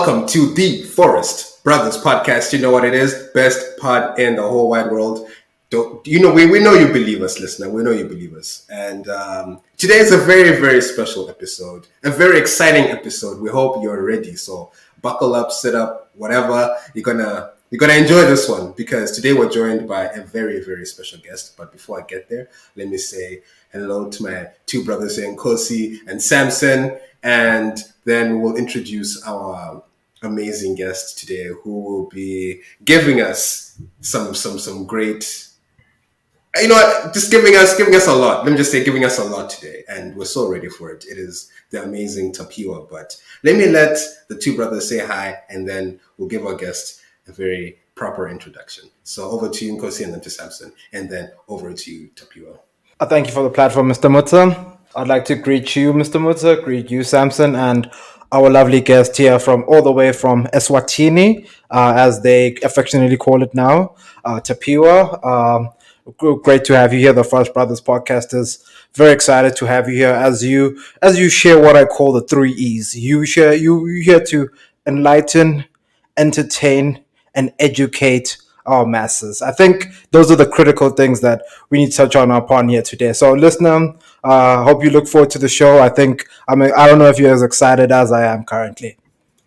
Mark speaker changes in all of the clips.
Speaker 1: welcome to the Forest Brothers podcast. You know what it is? Best pod in the whole wide world. We know you believe us, listener. We know you believe us. And today is a very, very special episode. A very exciting episode. We hope you're ready. So buckle up, sit up, whatever. You're gonna enjoy this one because today we're joined by a very, very special guest. But before I get there, let me say hello to my two brothers here, Nkosi and Samson. And then we'll introduce our amazing guest today who will be giving us some great, just giving us a lot. Let me just say giving us a lot today. And we're so ready for it. It is the amazing Tapiwa. But let me let the two brothers say hi and then we'll give our guest a very proper introduction. So over to you, Nkosi, and then to Samson, and then over to you, Tapiwa.
Speaker 2: Thank you for the platform, Mr. Mutta. I'd like to greet you, Mr. Mutta, greet you, Samson, and our lovely guest here from all the way from Eswatini, as they affectionately call it now, Tapiwa. Great to have you here. The First Brothers podcast is very excited to have you here as you share what I call the three E's. You here to enlighten, entertain, and educate our masses. I think those are the critical things that we need to touch on upon here today. So, listener, hope you look forward to the show. I don't know if you're as excited as I am currently.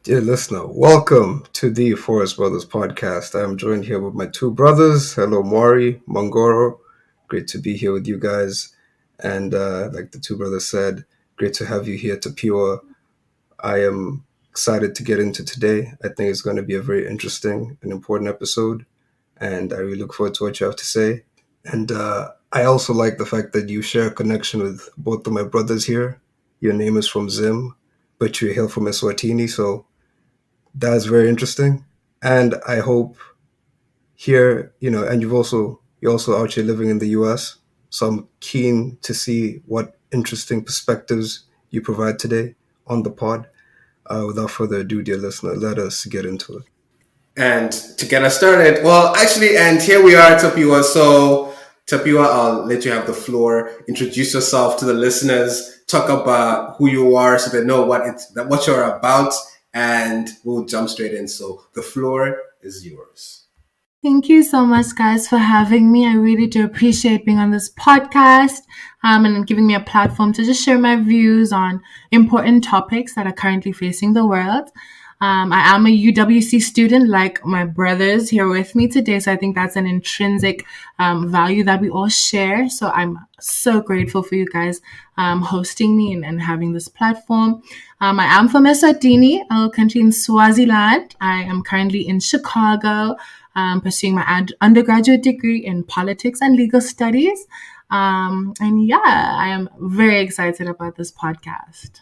Speaker 3: Dear listener, welcome to the Forest Brothers podcast. I am joined here with my two brothers. Hello, Maury, Mongoro. Great to be here with you guys. And like the two brothers said, great to have you here, Tapiwa. I am excited to get into today. I think it's going to be a very interesting and important episode. And I really look forward to what you have to say. And I also like the fact that you share a connection with both of my brothers here. Your name is from Zim, but you hail from Eswatini. So that's very interesting. And I hope here, and you're also out here living in the US. So I'm keen to see what interesting perspectives you provide today on the pod. Without further ado, dear listener, let us get into it.
Speaker 1: And to get us started, and here we are, Tapiwa. So, Tapiwa, I'll let you have the floor. Introduce yourself to the listeners. Talk about who you are so they know what you're about, and we'll jump straight in. So, the floor is yours.
Speaker 4: Thank you so much, guys, for having me. I really do appreciate being on this podcast and giving me a platform to just share my views on important topics that are currently facing the world. I am a UWC student like my brothers here with me today. So I think that's an intrinsic value that we all share. So I'm so grateful for you guys hosting me and having this platform. I am from Eswatini, a country in Swaziland. I am currently in Chicago pursuing my undergraduate degree in politics and legal studies. I am very excited about this podcast.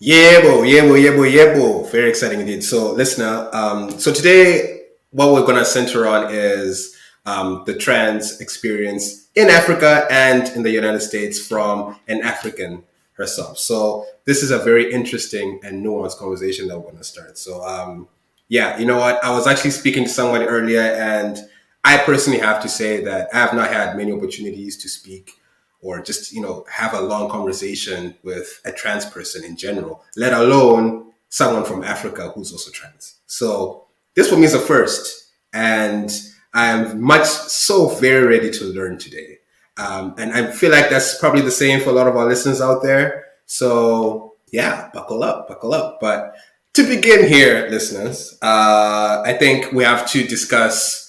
Speaker 1: Very exciting indeed. So, listener, so today what we're going to center on is the trans experience in Africa and in the United States from an African herself. So this is a very interesting and nuanced conversation that we're going to start. So, you know what? I was actually speaking to someone earlier, and I personally have to say that I have not had many opportunities to speak or just, have a long conversation with a trans person in general, let alone someone from Africa who's also trans. So this for me is a first, and I am very ready to learn today. And I feel like that's probably the same for a lot of our listeners out there. So yeah, buckle up. But to begin here, listeners, I think we have to discuss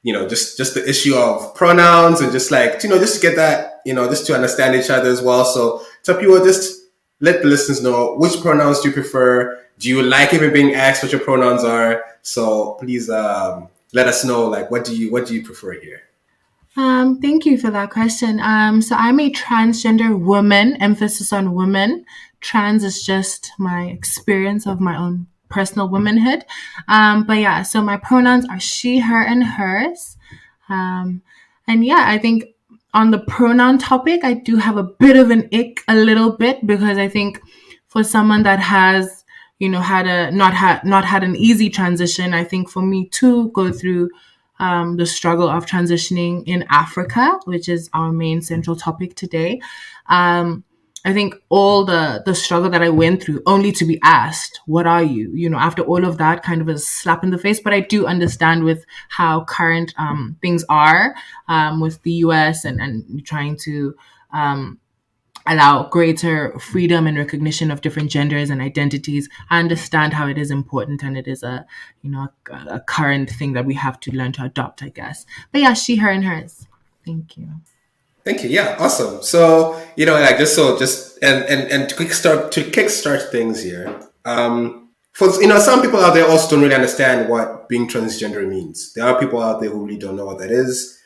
Speaker 1: just the issue of pronouns and just to get that, just to understand each other as well. So Tapiwa, just let the listeners know, which pronouns do you prefer? Do you like even being asked what your pronouns are? So please let us know, what do you prefer here?
Speaker 4: Thank you for that question. So I'm a transgender woman, emphasis on woman. Trans is just my experience of my own personal womanhood. So my pronouns are she, her, and hers. I think on the pronoun topic, I do have a bit of an ick a little bit, because I think for someone that has, not had an easy transition, I think for me to go through the struggle of transitioning in Africa, which is our main central topic today, I think all the struggle that I went through, only to be asked, "What are you?" After all of that, kind of a slap in the face. But I do understand with how current things are, with the U.S. and trying to allow greater freedom and recognition of different genders and identities. I understand how it is important, and it is a current thing that we have to learn to adopt, I guess. But yeah, she, her, and hers. Thank you.
Speaker 1: Thank you. Yeah, awesome. So, like just and to kickstart things here. For some people out there also don't really understand what being transgender means. There are people out there who really don't know what that is.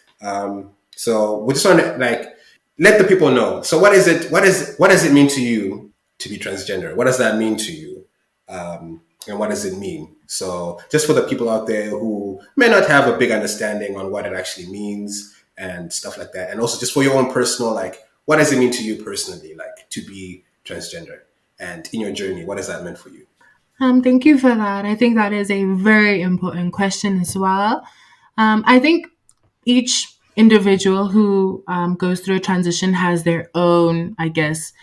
Speaker 1: So we just want to let the people know. So what is it? What does it mean to you to be transgender? What does that mean to you? And what does it mean? So just for the people out there who may not have a big understanding on what it actually means and stuff like that, and also just for your own personal, what does it mean to you personally, to be transgender, and in your journey, what has that meant for you?
Speaker 4: Thank you for that. I think that is a very important question as well. I think each individual who goes through a transition has their own, I guess,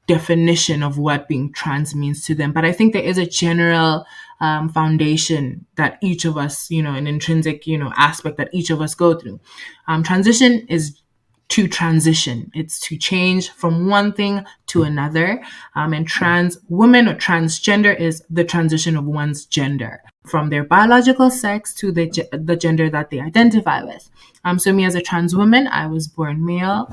Speaker 4: definition of what being trans means to them. But I think there is a general foundation that each of us, an intrinsic, aspect that each of us go through. Transition is to transition. It's to change from one thing to another. And trans woman or transgender is the transition of one's gender from their biological sex to the gender that they identify with. So me as a trans woman, I was born male,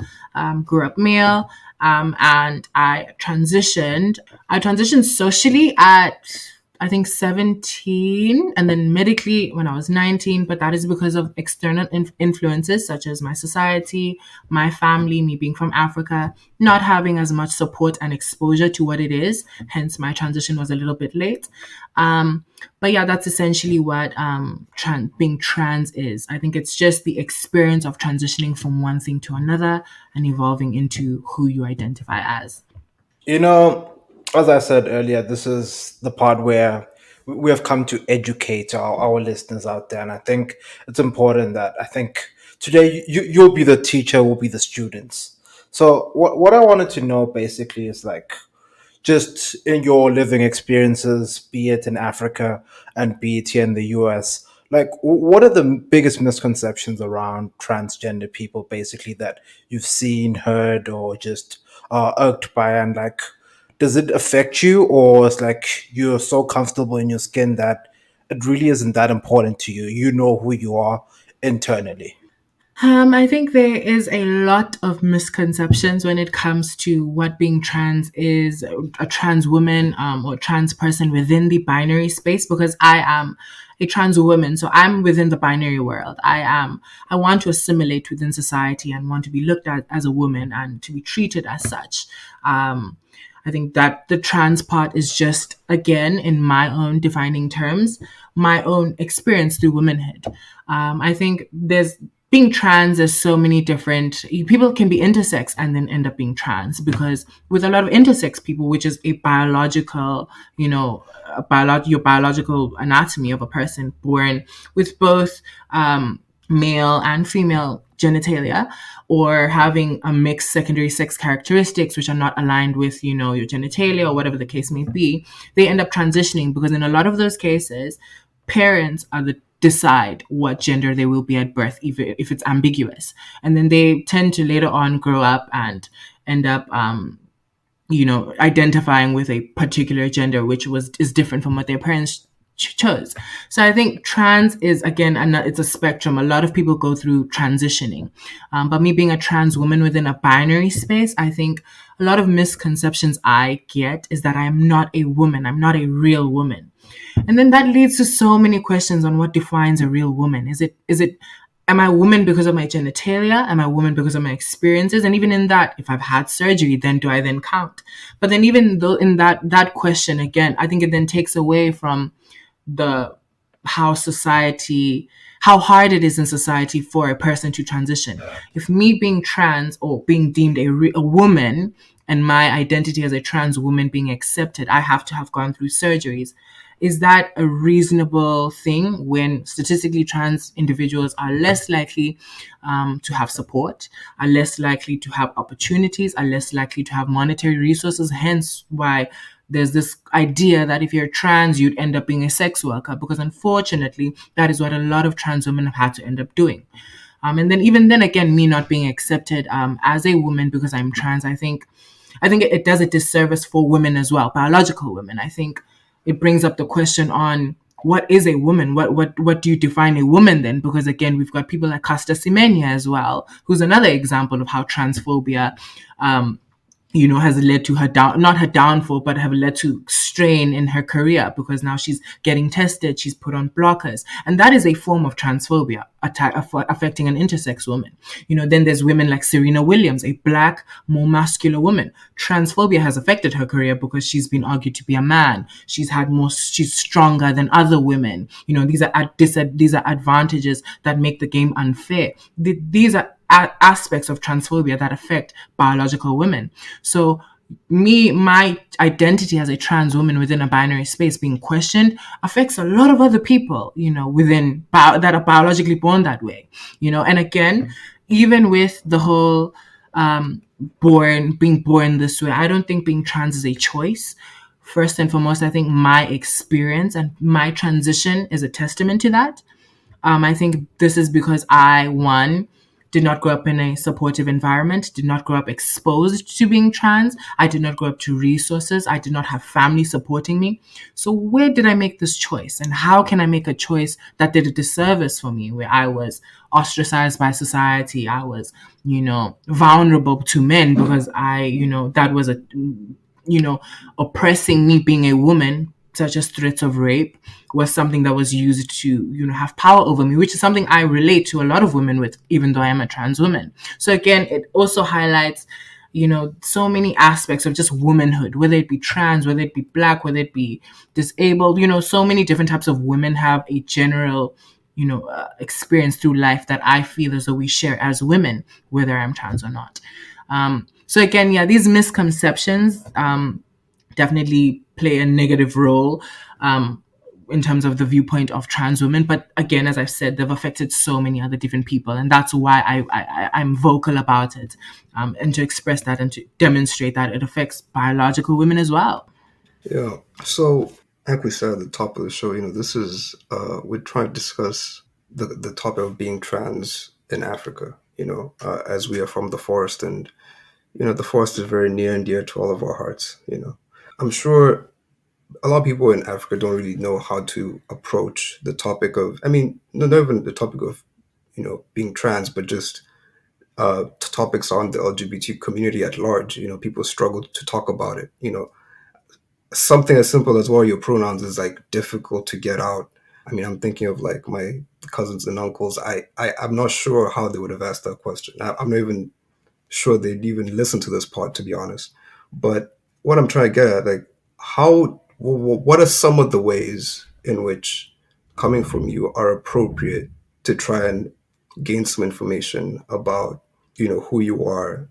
Speaker 4: grew up male, and I transitioned. I transitioned socially at, I think, 17, and then medically when I was 19, but that is because of external influences such as my society, my family, me being from Africa, not having as much support and exposure to what it is. Hence, my transition was a little bit late. But yeah, that's essentially what being trans is. I think it's just the experience of transitioning from one thing to another and evolving into who you identify as.
Speaker 2: You know, as I said earlier, this is the part where we have come to educate our listeners out there. And I think it's important that I think today you'll be the teacher, we'll be the students. So what I wanted to know basically is like, just in your living experiences, be it in Africa and be it here in the US, like what are the biggest misconceptions around transgender people, basically, that you've seen, heard, or just irked by? And like, does it affect you, or it's like you're so comfortable in your skin that it really isn't that important to you? You know who you are internally.
Speaker 4: I think there is a lot of misconceptions when it comes to what being trans is, a trans woman or trans person within the binary space, because I am a trans woman. So I'm within the binary world. I want to assimilate within society and want to be looked at as a woman and to be treated as such. I think that the trans part is just, again, in my own defining terms, my own experience through womanhood. I think being trans, there's so many different people can be intersex and then end up being trans, because with a lot of intersex people, which is a biological, your biological anatomy of a person born with both male and female genitalia, or having a mixed secondary sex characteristics which are not aligned with your genitalia or whatever the case may be, they end up transitioning, because in a lot of those cases parents are the decide what gender they will be at birth, even if it's ambiguous, and then they tend to later on grow up and end up identifying with a particular gender which is different from what their parents chose. So I think trans is, again, it's a spectrum. A lot of people go through transitioning, but me being a trans woman within a binary space, I think a lot of misconceptions I get is that I am not a woman. I'm not a real woman. And then that leads to so many questions on what defines a real woman. Am I a woman because of my genitalia? Am I a woman because of my experiences? And even in that, if I've had surgery, then do I then count? But then even though in that question, again, I think it then takes away from the how hard it is in society for a person to transition. If me being trans or being deemed a woman and my identity as a trans woman being accepted, I have to have gone through surgeries. Is that a reasonable thing when statistically trans individuals are less likely to have support, are less likely to have opportunities, are less likely to have monetary resources? Hence why there's this idea that if you're trans, you'd end up being a sex worker, because unfortunately, that is what a lot of trans women have had to end up doing. And then even then again, me not being accepted as a woman because I'm trans, I think it does a disservice for women as well, biological women. I think it brings up the question on what is a woman? What do you define a woman then? Because again, we've got people like Casta Semenya as well, who's another example of how transphobia has led to her not her downfall, but have led to strain in her career, because now she's getting tested, she's put on blockers. And that is a form of transphobia affecting an intersex woman. Then there's women like Serena Williams, a black, more muscular woman. Transphobia has affected her career because she's been argued to be a man. She's stronger than other women. These are advantages that make the game unfair. These are aspects of transphobia that affect biological women. So my identity as a trans woman within a binary space being questioned affects a lot of other people, within that are biologically born that way, and again, even with the whole being born this way, I don't think being trans is a choice. First and foremost, I think my experience and my transition is a testament to that. I think this is because one, did not grow up in a supportive environment, did not grow up exposed to being trans. I did not grow up to resources. I did not have family supporting me. So where did I make this choice? And how can I make a choice that did a disservice for me, where I was ostracized by society? I was, vulnerable to men because that was oppressing me being a woman, such as threats of rape, was something that was used to, have power over me, which is something I relate to a lot of women with, even though I am a trans woman. So again, it also highlights, so many aspects of just womanhood, whether it be trans, whether it be black, whether it be disabled, so many different types of women have a general, experience through life that I feel as though we share as women, whether I'm trans or not. So again, these misconceptions, definitely play a negative role in terms of the viewpoint of trans women. But again, as I've said, they've affected so many other different people. And that's why I'm vocal about it, and to express that and to demonstrate that it affects biological women as well.
Speaker 3: Yeah. So, like we said at the top of the show, this is we're trying to discuss the topic of being trans in Africa. As we are from the forest, and the forest is very near and dear to all of our hearts. I'm sure a lot of people in Africa don't really know how to approach the topic of, not even the topic of, being trans, but just topics on the LGBT community at large. People struggle to talk about it. Something as simple as what are your pronouns is like difficult to get out. I'm thinking of like my cousins and uncles. I'm not sure how they would have asked that question. I'm not even sure they'd even listen to this pod, to be honest. But what I'm trying to get at, like, what are some of the ways in which, coming from you, are appropriate to try and gain some information about, who you are,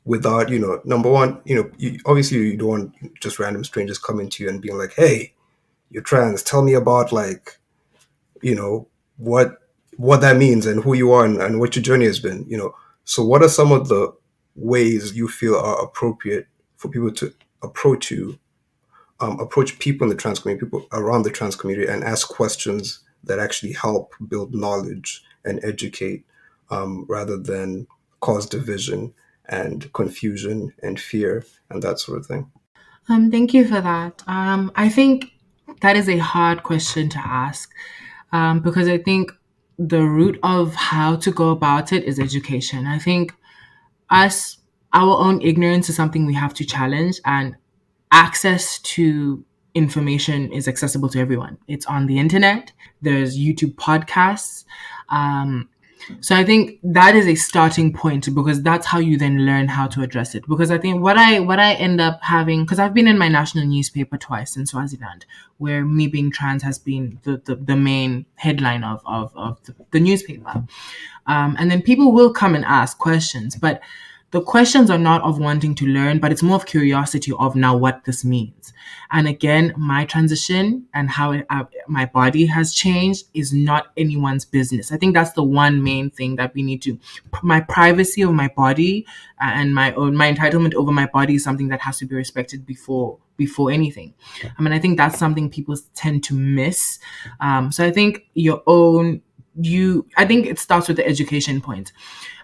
Speaker 3: without, number one, obviously you don't want just random strangers coming to you and being like, hey, you're trans, tell me about, like, what that means and who you are, and what your journey has been. So what are some of the ways you feel are appropriate for people to approach you, approach people in the trans community, people around the trans community, and ask questions that actually help build knowledge and educate, rather than cause division and confusion and fear and that sort of thing?
Speaker 4: Thank you for that. I think that is a hard question to ask, because I think the root of how to go about it is education. I think our own ignorance is something we have to challenge, and access to information is accessible to everyone. It's on the internet. There's YouTube podcasts. So I think that is a starting point, because that's how you then learn how to address it. Because I think what I end up having, because I've been in my national newspaper twice in Swaziland, where me being trans has been the main headline of the newspaper. And then people will come and ask questions, but
Speaker 5: the questions are not of wanting to learn, but it's more of curiosity of now what this means. And again, my transition and how my body has changed is not anyone's business. I think that's the one main thing that we need to. My privacy of my body and my entitlement over my body is something that has to be respected before anything. I mean, I think that's something people tend to miss. So I think I think it starts with the education point.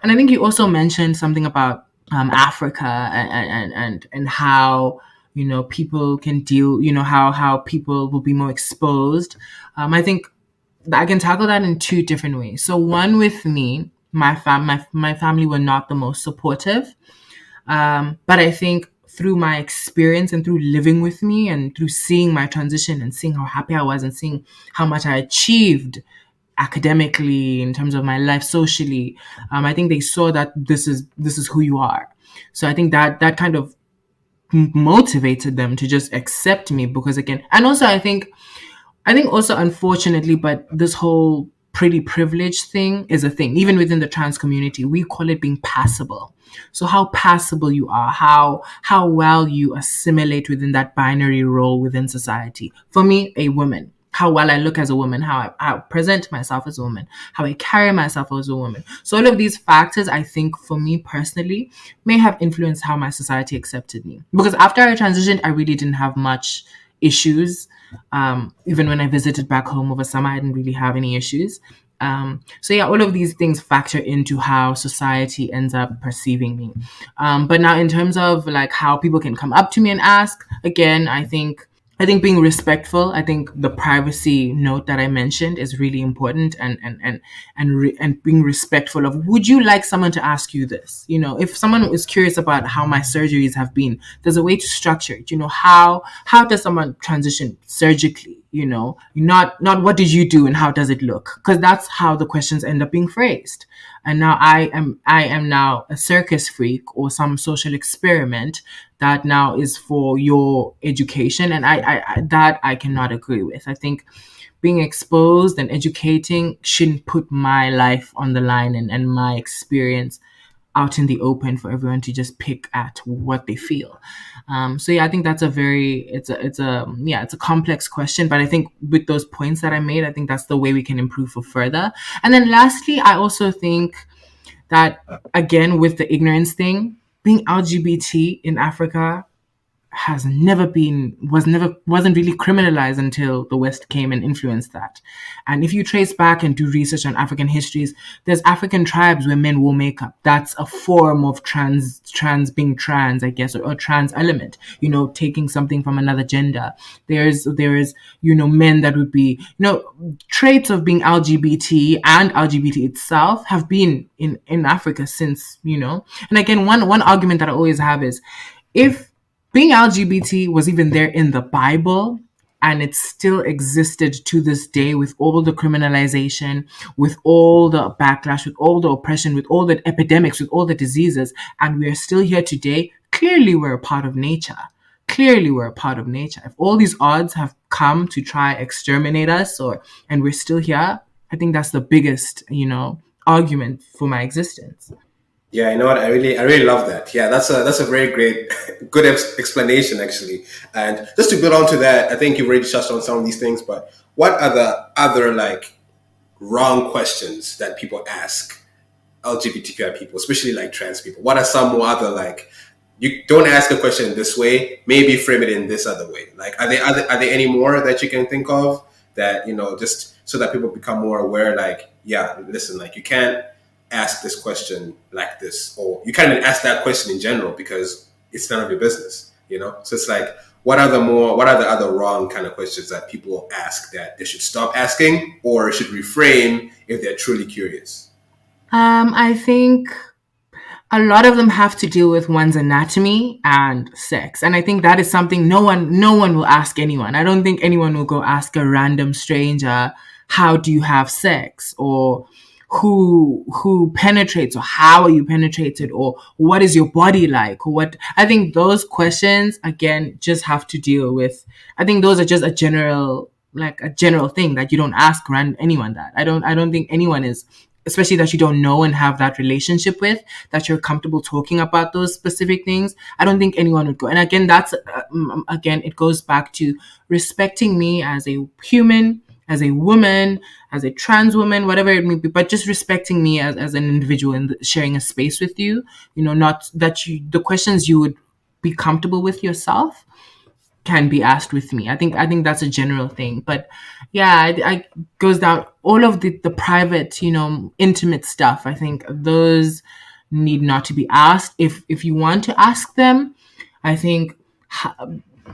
Speaker 5: And I think you also mentioned something about Africa and how people can deal, how people will be more exposed. I think I can tackle that in two different ways. So one, with me, my family were not the most supportive, but I think through my experience and through living with me and through seeing my transition and seeing how happy I was and seeing how much I achieved academically, in terms of my life, socially, I think they saw that this is who you are. So I think that kind of motivated them to just accept me, because again, and also I think also, unfortunately, but this whole pretty privilege thing is a thing. Even within the trans community, we call it being passable. So how passable you are, how well you assimilate within that binary role within society. For me, a woman, how well I look as a woman, how I present myself as a woman, how I carry myself as a woman. So all of these factors, I think, for me personally, may have influenced how my society accepted me. Because after I transitioned, I really didn't have much issues. Even when I visited back home over summer, I didn't really have any issues. So yeah, all of these things factor into how society ends up perceiving me. But now, in terms of like how people can come up to me and ask, again, I think being respectful. I think the privacy note that I mentioned is really important, and being respectful of, would you like someone to ask you this? If someone is curious about how my surgeries have been, there's a way to structure it. How does someone transition surgically? Not what did you do and how does it look? Because that's how the questions end up being phrased. And now I am now a circus freak or some social experiment that now is for your education, and I cannot agree with. I think being exposed and educating shouldn't put my life on the line, and my experience out in the open for everyone to just pick at what they feel. So yeah, I think that's it's a complex question, but I think with those points that I made, I think that's the way we can improve for further. And then lastly, I also think that, again, with the ignorance thing, being LGBT in Africa wasn't really criminalized until the West came and influenced that. And if you trace back and do research on African histories, there's African tribes where men wore makeup. That's a form of being trans, I guess, or trans element, taking something from another gender. There's men that would be, traits of being LGBT, and LGBT itself have been in Africa since, and again, one argument that I always have is, if being LGBT was even there in the Bible, and it still existed to this day, with all the criminalization, with all the backlash, with all the oppression, with all the epidemics, with all the diseases, and we are still here today, clearly we're a part of nature. Clearly we're a part of nature. If all these odds have come to try exterminate us, and we're still here, I think that's the biggest, argument for my existence.
Speaker 1: Yeah, you know what? I really love that. Yeah, that's a very great, good explanation actually. And just to build on to that, I think you've already touched on some of these things. But what are the other like wrong questions that people ask LGBTQI people, especially like trans people? What are some other like, you don't ask a question this way, maybe frame it in this other way? Like, are there any more that you can think of that, just so that people become more aware? Like, yeah, listen, like you can't ask this question like this, or you can't even ask that question in general because it's none of your business. So it's like, what are the other wrong kind of questions that people ask that they should stop asking or should reframe if they're truly curious?
Speaker 5: I think a lot of them have to deal with one's anatomy and sex, and I think that is something no one will ask anyone. I don't think anyone will go ask a random stranger, how do you have sex, or who penetrates, or how are you penetrated, or what is your body like, or what. I think those questions, again, just have to deal with. I think those are just a general thing that you don't ask anyone that. I don't think anyone is especially that you don't know and have that relationship with, that you're comfortable talking about those specific things, I don't think anyone would go. And again, that's again, it goes back to respecting me as a human, as a woman, as a trans woman, whatever it may be, but just respecting me as an individual and sharing a space with you. Not that the questions you would be comfortable with yourself can be asked with me. I think that's a general thing. But yeah, I goes down all of the private, intimate stuff. I think those need not to be asked. If you want to ask them, I think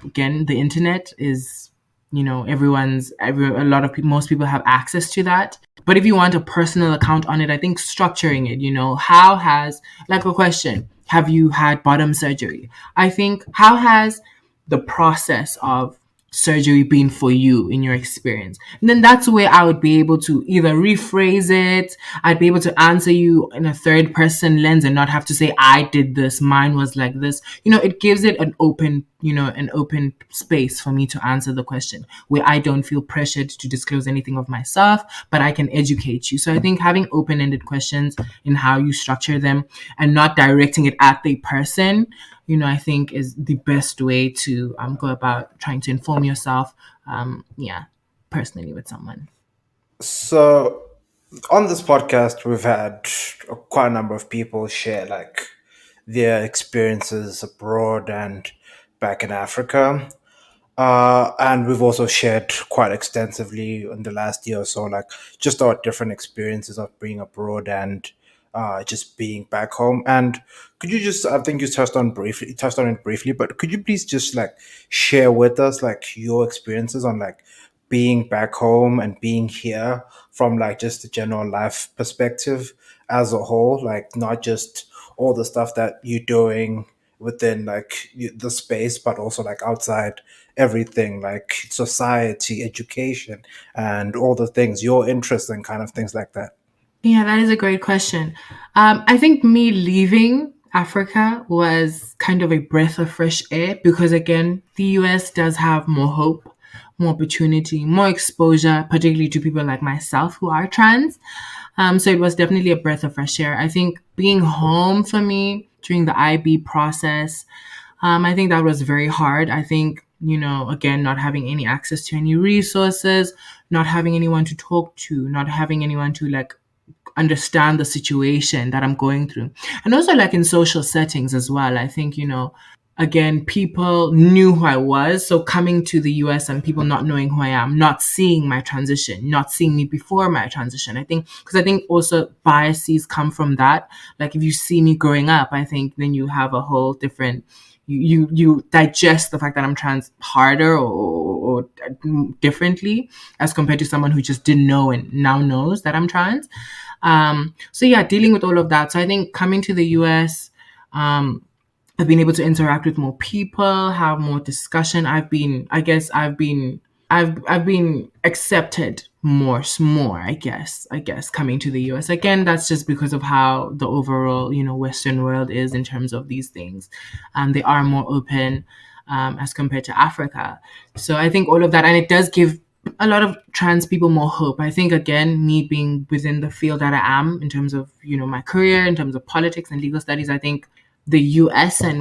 Speaker 5: again, the internet is, a lot of people, most people have access to that. But if you want a personal account on it, I think structuring it, how has, like a question, have you had bottom surgery? I think, how has the process of surgery been for you in your experience? And then that's where I would be able to either rephrase it, I'd be able to answer you in a third person lens and not have to say, I did this, mine was like this. It gives it an open space for me to answer the question where I don't feel pressured to disclose anything of myself, but I can educate you. So I think having open-ended questions in how you structure them and not directing it at the person, I think is the best way to go about trying to inform yourself, personally with someone.
Speaker 2: So, on this podcast, we've had quite a number of people share like their experiences abroad and back in Africa. And we've also shared quite extensively in the last year or so, like just our different experiences of being abroad and just being back home. And could you just, I think you touched on it briefly, but could you please just like share with us like your experiences on like being back home and being here from like just the general life perspective as a whole, like not just all the stuff that you're doing within like the space, but also like outside everything, like society, education, and all the things, your interests and kind of things like that.
Speaker 4: Yeah, that is a great question. I think me leaving Africa was kind of a breath of fresh air because, again, the US does have more hope, more opportunity, more exposure, particularly to people like myself who are trans. So it was definitely a breath of fresh air. I think being home for me during the IB process, I think that was very hard. I think, again, not having any access to any resources, not having anyone to talk to, not having anyone to like understand the situation that I'm going through. And also like in social settings as well. I think, again, people knew who I was. So coming to the US and people not knowing who I am, not seeing my transition, not seeing me before my transition. Because I think also biases come from that. Like if you see me growing up, I think then you have a whole different, you digest the fact that I'm trans harder or differently as compared to someone who just didn't know and now knows that I'm trans. So yeah, dealing with all of that. So I think coming to the US, I've been able to interact with more people, have more discussion. I've been accepted more, I guess, coming to the US. Again, that's just because of how the overall, Western world is in terms of these things. They are more open, as compared to Africa. So I think all of that, and it does give a lot of trans people more hope. I think, again, me being within the field that I am in terms of, my career, in terms of politics and legal studies, I think the US and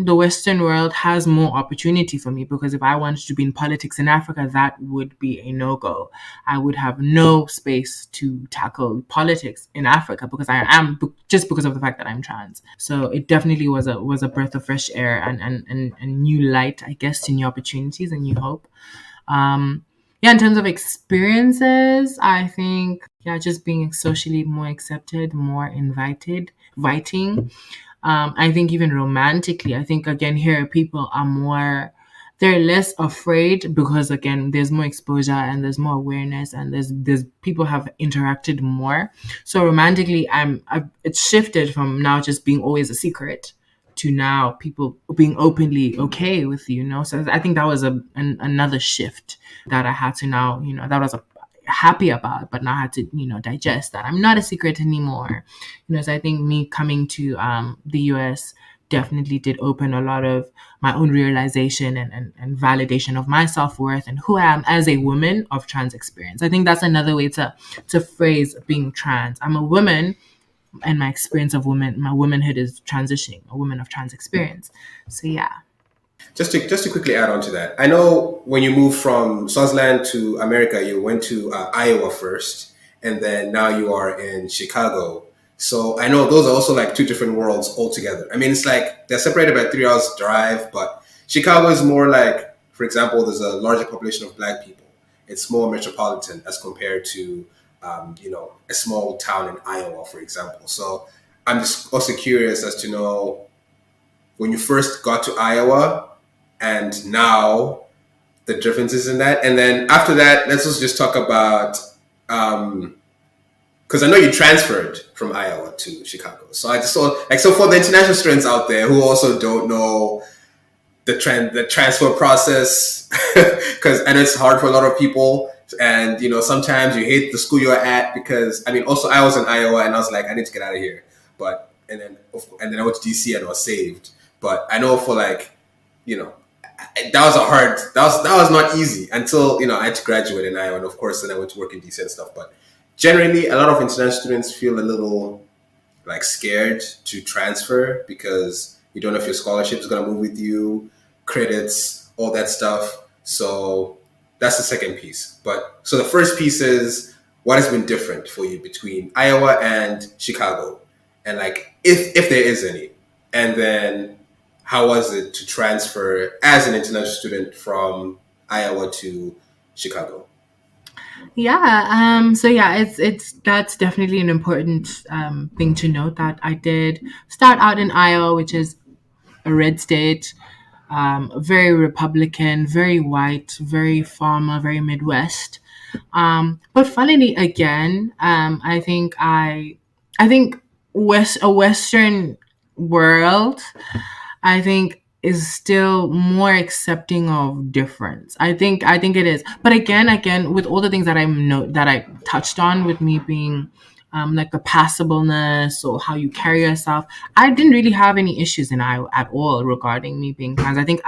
Speaker 4: the Western world has more opportunity for me, because if I wanted to be in politics in Africa, that would be a no-go. I would have no space to tackle politics in Africa because I am, just because of the fact that I'm trans. So it definitely was a breath of fresh air and new light, I guess, to new opportunities and new hope. Yeah, in terms of experiences, I think, yeah, just being socially more accepted, more inviting. I think even romantically, I think, again, here people are they're less afraid because, again, there's more exposure and there's more awareness and there's people have interacted more. So romantically, it's shifted from now just being always a secret to now people being openly okay with So I think that was another shift that I had to now, that was happy about, but now I had to, digest that I'm not a secret anymore. So I think me coming to the US
Speaker 5: definitely did open a lot of my own realization and validation of my self-worth and who I am as a woman of trans experience. I think that's another way to phrase being trans. I'm a woman, and my experience of woman, my womanhood is transitioning, a woman of trans experience. So yeah.
Speaker 1: Just to quickly add on to that, I know when you moved from Swaziland to America, you went to Iowa first, and then now you are in Chicago. So I know those are also like two different worlds altogether. I mean, it's like they're separated by 3 hours drive, but Chicago is more like, for example, there's a larger population of Black people. It's more metropolitan as compared to, a small town in Iowa, for example. So I'm just also curious as to know when you first got to Iowa and now the differences in that. And then after that, let's also just talk about because I know you transferred from Iowa to Chicago. So I just saw like so for the international students out there who also don't know the transfer process, because I know it's hard for a lot of people. And sometimes you hate the school you're at because I mean also I was in Iowa and I was like I need to get out of here. But and then I went to DC and I was saved. But I know for like you know that was not easy until I had to graduate in Iowa, and of course then I went to work in DC and stuff. But generally, a lot of international students feel a little like scared to transfer because you don't know if your scholarship is going to move with you, credits, all that stuff. So that's the second piece. But so the first piece is what has been different for you between Iowa and Chicago, and like if there is any, and then how was it to transfer as an international student from Iowa to Chicago?
Speaker 5: Yeah. So yeah, it's that's definitely an important thing to note that I did start out in Iowa, which is a red state, very Republican, very white, very farmer, very Midwest. But funnily again, I think a Western world, I think is still more accepting of difference. I think it is. But again, with all the things that that I touched on with me being like the passableness or how you carry yourself, I didn't really have any issues in I at all regarding me being trans. I think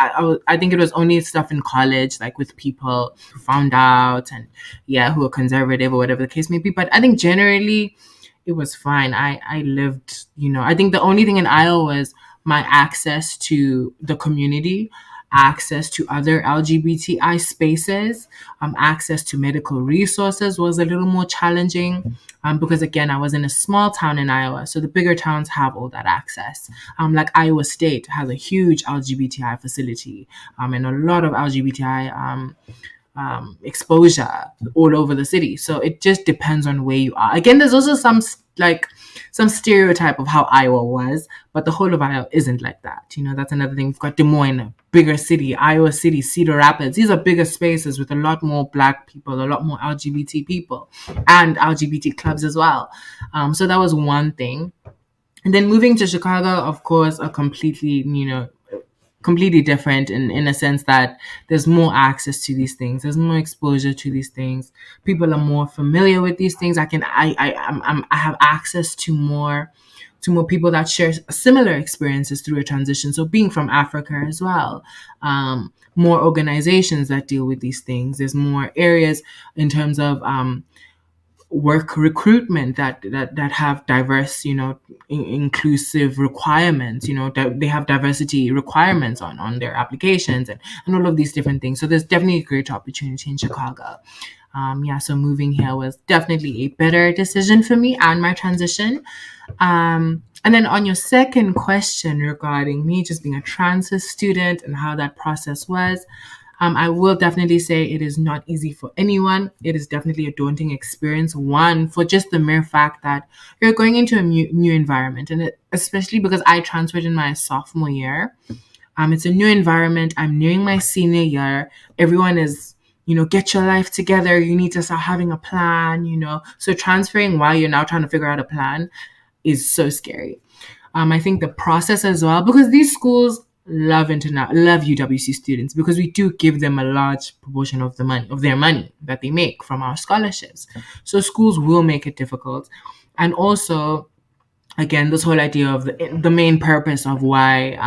Speaker 5: it was only stuff in college, like with people who found out and yeah, who were conservative or whatever the case may be. But I think generally it was fine. I lived, I think the only thing in Iowa was my access to the community, access to other LGBTI spaces, access to medical resources was a little more challenging because, again, I was in a small town in Iowa. So the bigger towns have all that access. Like Iowa State has a huge LGBTI facility and a lot of LGBTI exposure all over the city. So it just depends on where you are. Again, there's also some stereotype of how Iowa was, but the whole of Iowa isn't like that. That's another thing. We've got Des Moines, a bigger city, Iowa City, Cedar Rapids. These are bigger spaces with a lot more Black people, a lot more LGBT people, and LGBT clubs as well. So that was one thing. And then moving to Chicago, of course, a completely different in a sense that there's more access to these things, there's more exposure to these things, people are more familiar with these things. I have access to more people that share similar experiences through a transition. So being from Africa as well, more organizations that deal with these things, there's more areas in terms of work recruitment that have diverse, inclusive requirements, that they have diversity requirements on their applications and all of these different things. So there's definitely a great opportunity in Chicago. So moving here was definitely a better decision for me and my transition. And then on your second question regarding me just being a trans student and how that process was, I will definitely say it is not easy for anyone. It is definitely a daunting experience. One, for just the mere fact that you're going into a new environment, and especially because I transferred in my sophomore year. It's a new environment. I'm nearing my senior year. Everyone is, get your life together. You need to start having a plan, So transferring while you're now trying to figure out a plan is so scary. I think the process as well, because these schools love UWC students because we do give them a large proportion of their money that they make from our scholarships. So schools will make it difficult. And also again, this whole idea of the main purpose of why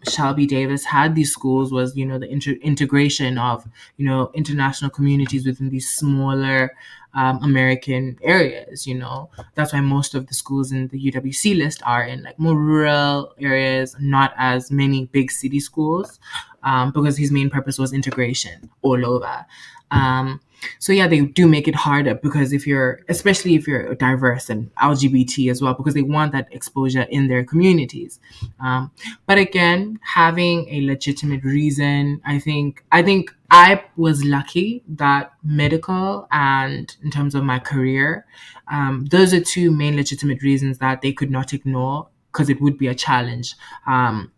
Speaker 5: Shelby Davis had these schools was, the integration of, international communities within these smaller American areas. That's why most of the schools in the UWC list are in like more rural areas, not as many big city schools, because his main purpose was integration all over. So yeah, they do make it harder because especially if you're diverse and LGBT as well, because they want that exposure in their communities. But again, having a legitimate reason, I think I was lucky that medical and in terms of my career, those are two main legitimate reasons that they could not ignore because it would be a challenge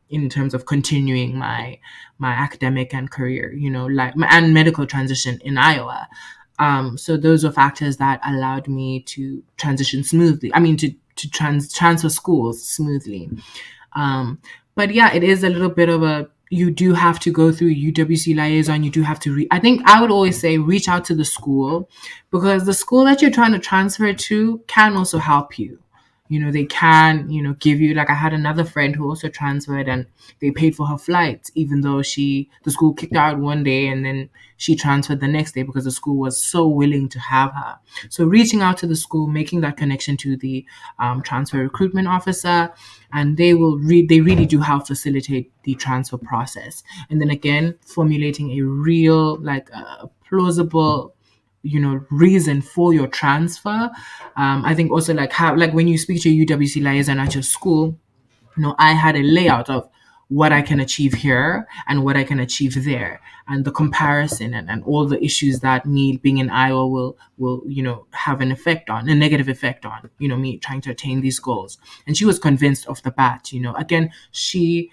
Speaker 5: in terms of continuing my academic and career, and medical transition in Iowa. So those were factors that allowed me to transition smoothly. I mean, to transfer schools smoothly. But yeah, it is a little bit of you do have to go through UWC liaison. You do have to I think I would always say reach out to the school, because the school that you're trying to transfer to can also help you. They can, give you, like I had another friend who also transferred and they paid for her flights, even though the school kicked her out one day and then she transferred the next day because the school was so willing to have her. So reaching out to the school, making that connection to the transfer recruitment officer, and they really do help facilitate the transfer process. And then again, formulating a real, like a plausible reason for your transfer. I think also like when you speak to a UWC liaison at your school, I had a layout of what I can achieve here and what I can achieve there, and the comparison and all the issues that me being in Iowa will have a negative effect on me trying to attain these goals. And she was convinced off the bat. Again, she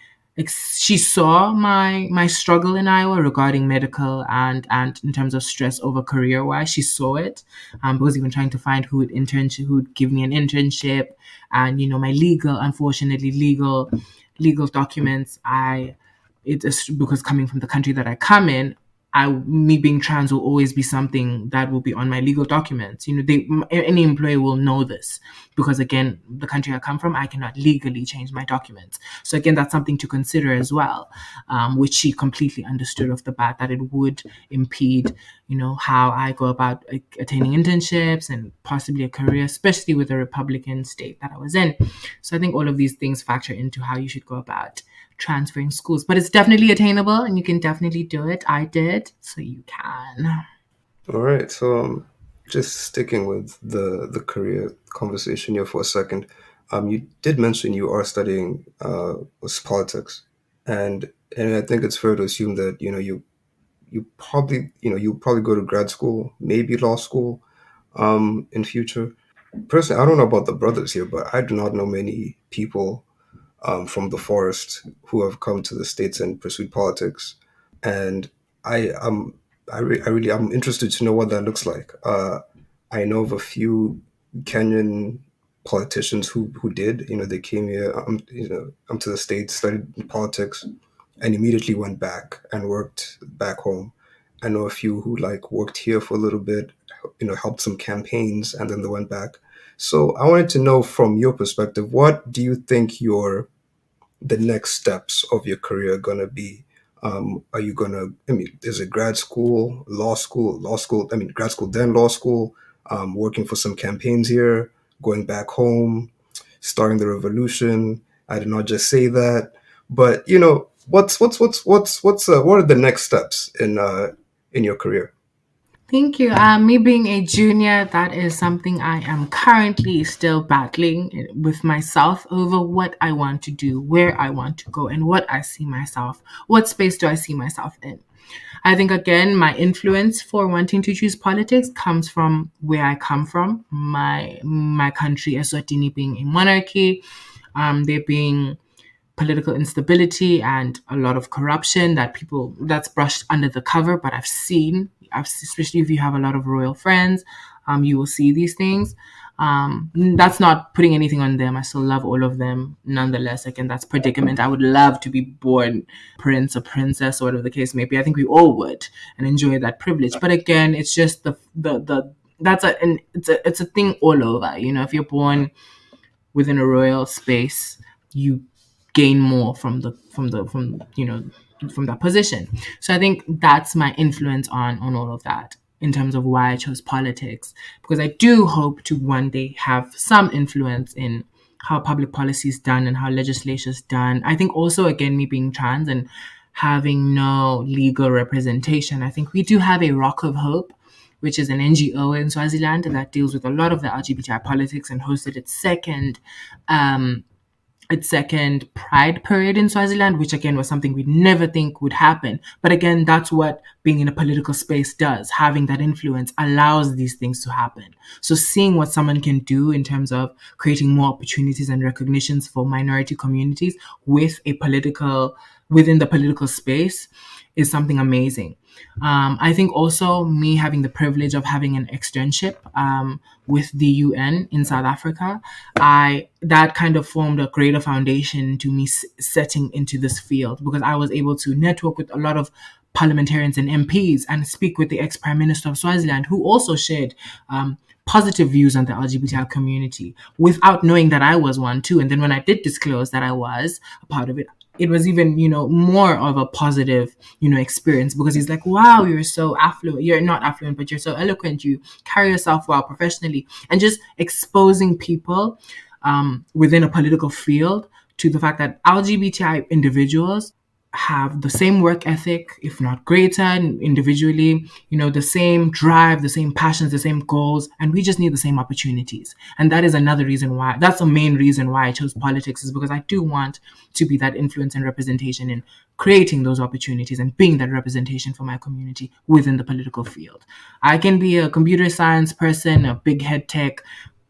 Speaker 5: saw my struggle in Iowa regarding medical and in terms of stress over career wise. She saw it, because even trying to find who would give me an internship, and my legal documents. It is because coming from the country that I come in, me being trans will always be something that will be on my legal documents. Any employer will know this, because again, the country I come from, I cannot legally change my documents. So again, that's something to consider as well, which she completely understood off the bat, that it would impede, how I go about attaining internships and possibly a career, especially with the Republican state that I was in. So I think all of these things factor into how you should go about transferring schools. But it's definitely attainable and you can definitely do it. I did, so you can.
Speaker 3: All right, so just sticking with the career conversation here for a second, you did mention you are studying politics, and I think it's fair to assume that you probably go to grad school, maybe law school, in future. Personally, I don't know about the brothers here, but I do not know many people from the forest who have come to the States and pursued politics. And I I'm interested to know what that looks like. I know of a few Kenyan politicians who did. They came here, to the States, studied politics, and immediately went back and worked back home. I know a few who like worked here for a little bit, helped some campaigns, and then they went back. So I wanted to know from your perspective, what do you think the next steps of your career gonna be? Are you gonna? I mean, is it grad school, law school, law school? I mean, grad school then law school. Working for some campaigns here, going back home, starting the revolution. I did not just say that, but what are the next steps in your career?
Speaker 4: Thank you. Me being a junior, that is something I am currently still battling with myself over what I want to do, where I want to go, and what space do I see myself in. I think, again, my influence for wanting to choose politics comes from where I come from. My country, Eswatini, being a monarchy, there being political instability and a lot of corruption that's brushed under the cover, but especially if you have a lot of royal friends, you will see these things. That's not putting anything on them. I still love all of them. Nonetheless, again, that's predicament. I would love to be born prince or princess or whatever the case may be. I think we all would and enjoy that privilege. But again, it's just it's a thing all over. If you're born
Speaker 5: within a royal space, you gain more from from that position. So I think that's my influence on all of that in terms of why I chose politics, because I do hope to one day have some influence in how public policy is done and how legislation is done. I think also, again, me being trans and having no legal representation, I think we do have a Rock of Hope, which is an NGO in Swaziland that deals with a lot of the LGBTI politics and hosted um, its second Pride Parade in Swaziland, which again was something we'd never think would happen. But again, that's what being in a political space does. Having that influence allows these things to happen. So seeing what someone can do in terms of creating more opportunities and recognitions for minority communities within the political space is something amazing. I think also me having the privilege of having an externship with the UN in South Africa, that kind of formed a greater foundation to me setting into this field, because I was able to network with a lot of parliamentarians and MPs and speak with the ex-Prime Minister of Swaziland, who also shared positive views on the LGBTI community without knowing that I was one too. And then when I did disclose that I was a part of it, it was even, more of a positive, experience, because he's like, wow, you're so affluent. You're not affluent, but you're so eloquent. You carry yourself well professionally. And just exposing people within a political field to the fact that LGBTI individuals have the same work ethic, if not greater, individually, the same drive, the same passions, the same goals, and we just need the same opportunities. And that is another reason why, that's the main reason why I chose politics, is because I do want to be that influence and representation in creating those opportunities and being that representation for my community within the political field. I can be a computer science person, a big head tech,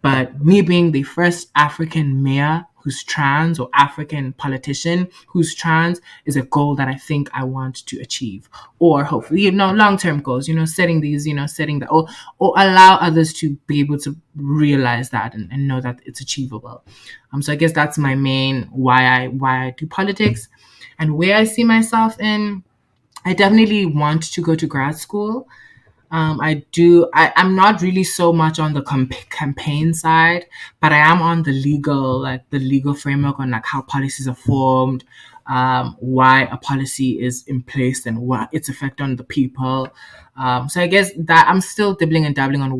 Speaker 5: but me being the first African mayor who's trans, or African politician who's trans, is a goal that I think I want to achieve. Or hopefully, long-term goals, setting these, setting that, or allow others to be able to realize that and know that it's achievable. So I guess that's my main why I do politics. And where I see myself in, I definitely want to go to grad school. I'm not really so much on the campaign side, but I am on the legal framework on like how policies are formed, why a policy is in place and what its effect on the people. So I guess that I'm still dibbling and dabbling on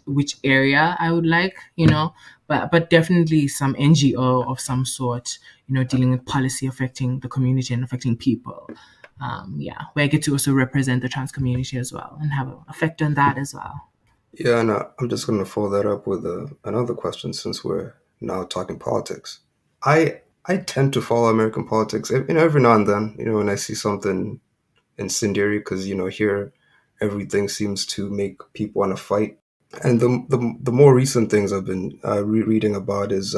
Speaker 5: which area I would like, but definitely some NGO of some sort, dealing with policy affecting the community and affecting people. Where I get to also represent the trans community as well and have an effect on that as well.
Speaker 3: Yeah, and I'm just going to follow that up with another question, since we're now talking politics. I tend to follow American politics, every now and then, when I see something incendiary, because here everything seems to make people want to fight. And the more recent things I've been rereading about is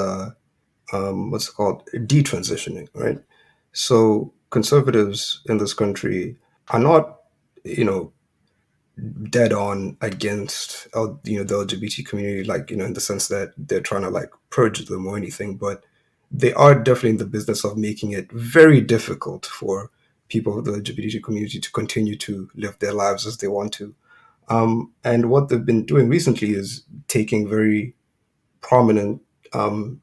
Speaker 3: what's it called, detransitioning, right? So conservatives in this country are not, dead on against the LGBT community, like in the sense that they're trying to like purge them or anything, but they are definitely in the business of making it very difficult for people of the LGBT community to continue to live their lives as they want to. And what they've been doing recently is taking very prominent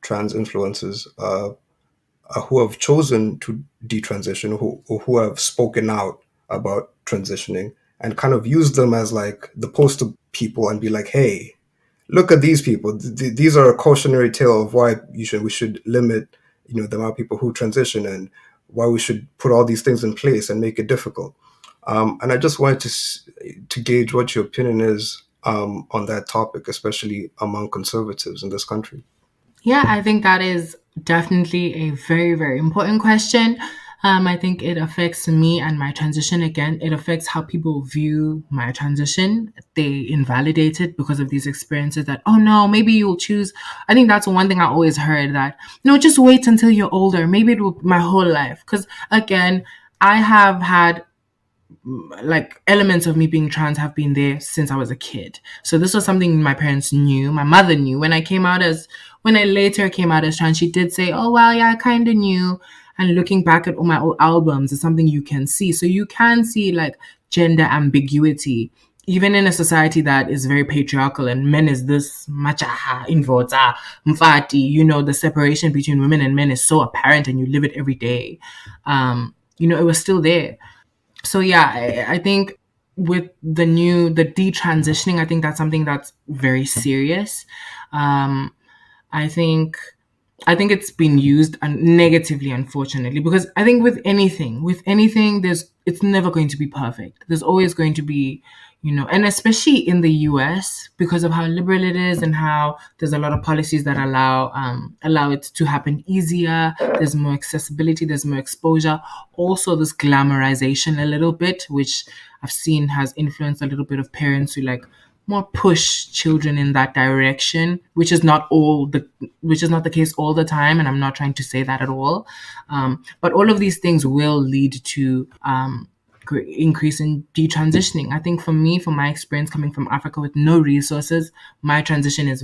Speaker 3: trans influencers who have chosen to detransition, who have spoken out about transitioning, and kind of use them as like the poster people and be like, hey, look at these people. These are a cautionary tale of why we should limit, the amount of people who transition, and why we should put all these things in place and make it difficult. And I just wanted to gauge what your opinion is on that topic, especially among conservatives in this country.
Speaker 4: Yeah, I think that is definitely a very, very important question. I think it affects me and my transition. Again, it affects how people view my transition. They invalidate it because of these experiences that, oh no, maybe you'll choose. I think that's one thing I always heard, that, no, just wait until you're older. Maybe it will be my whole life. Because again, I have had like elements of me being trans have been there since I was a kid. So this was something my parents knew. My mother knew when I later came out as trans. She did say, "Oh well, yeah, I kind of knew." And looking back at all my old albums is something you can see. So you can see like gender ambiguity
Speaker 5: even in a society that is very patriarchal and men is this machaha invota mfati, the separation between women and men is so apparent and you live it every day. It was still there. So yeah, I think with the detransitioning, I think that's something that's very serious. um I think I think it's been used negatively, unfortunately, because I think with anything, it's never going to be perfect. There's always going to be, and especially in the U.S. because of how liberal it is and how there's a lot of policies that allow it to happen easier. There's more accessibility. There's more exposure. Also, this glamorization a little bit, which I've seen has influenced a little bit of parents who like more push children in that direction, which is not the case all the time, and I'm not trying to say that at all. But all of these things will lead to increase in detransitioning. I think for me, from my experience coming from Africa with no resources, my transition is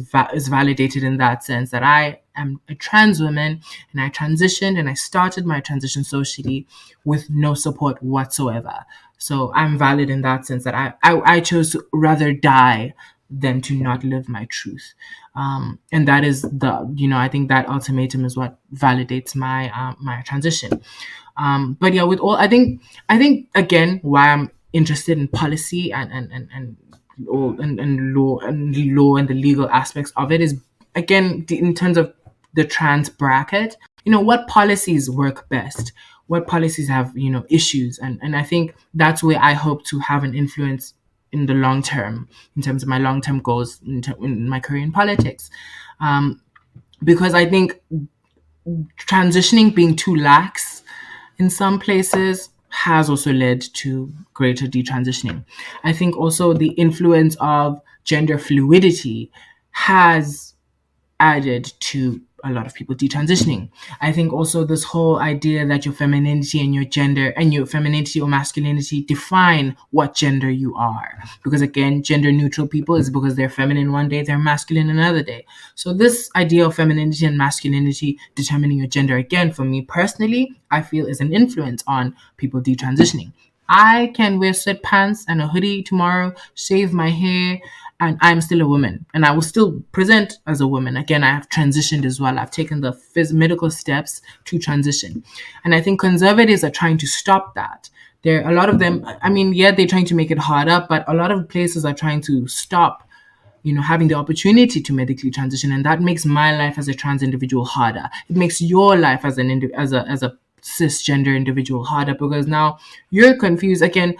Speaker 5: validated in that sense that I am a trans woman and I transitioned and I started my transition socially with no support whatsoever. So I'm valid in that sense that I chose to rather die than to not live my truth. And that is I think that ultimatum is what validates my transition. But yeah, with all, I think again why I'm interested in policy and law and the legal aspects of it is again in terms of the trans bracket. What policies work best, what policies have issues, and I think that's where I hope to have an influence in the long term, in terms of my long term goals in my career in politics. Because I think transitioning being too lax in some places has also led to greater detransitioning. I think also the influence of gender fluidity has added to a lot of people detransitioning. I think also this whole idea that your femininity and your gender and your femininity or masculinity define what gender you are. Because again, gender neutral people is because they're feminine one day, they're masculine another day. So this idea of femininity and masculinity determining your gender, again, for me personally, I feel is an influence on people detransitioning. I can wear sweatpants and a hoodie tomorrow, shave my hair, and I'm still a woman. And I will still present as a woman. Again, I have transitioned as well. I've taken the medical steps to transition. And I think conservatives are trying to stop that. There are a lot of them, I mean, yeah, they're trying to make it harder, but a lot of places are trying to stop having the opportunity to medically transition, and that makes my life as a trans individual harder. It makes your life as as a cisgender individual harder because now you're confused. Again,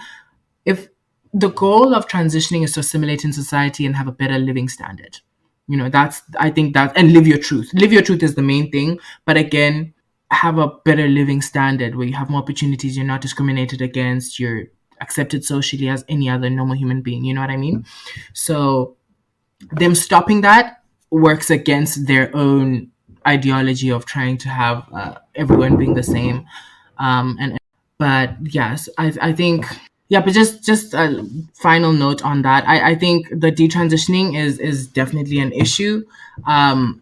Speaker 5: if the goal of transitioning is to assimilate in society and have a better living standard, that's I think that and live your truth. Live your truth is the main thing, but again, have a better living standard where you have more opportunities. You're not discriminated against. You're accepted socially as any other normal human being. You know what I mean? So them stopping that works against their own ideology of trying to have everyone being the same. And but yes, I think yeah. But just a final note on that. I think the detransitioning is definitely an issue. And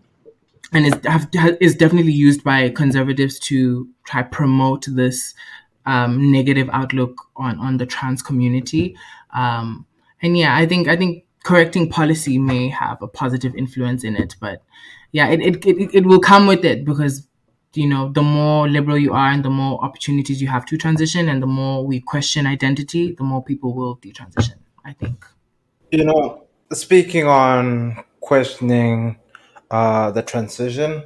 Speaker 5: is definitely used by conservatives to try promote this negative outlook on the trans community. And yeah, I think correcting policy may have a positive influence in it, but yeah, it will come with it because the more liberal you are and the more opportunities you have to transition and the more we question identity, the more people will detransition, I think.
Speaker 2: Speaking on questioning the transition,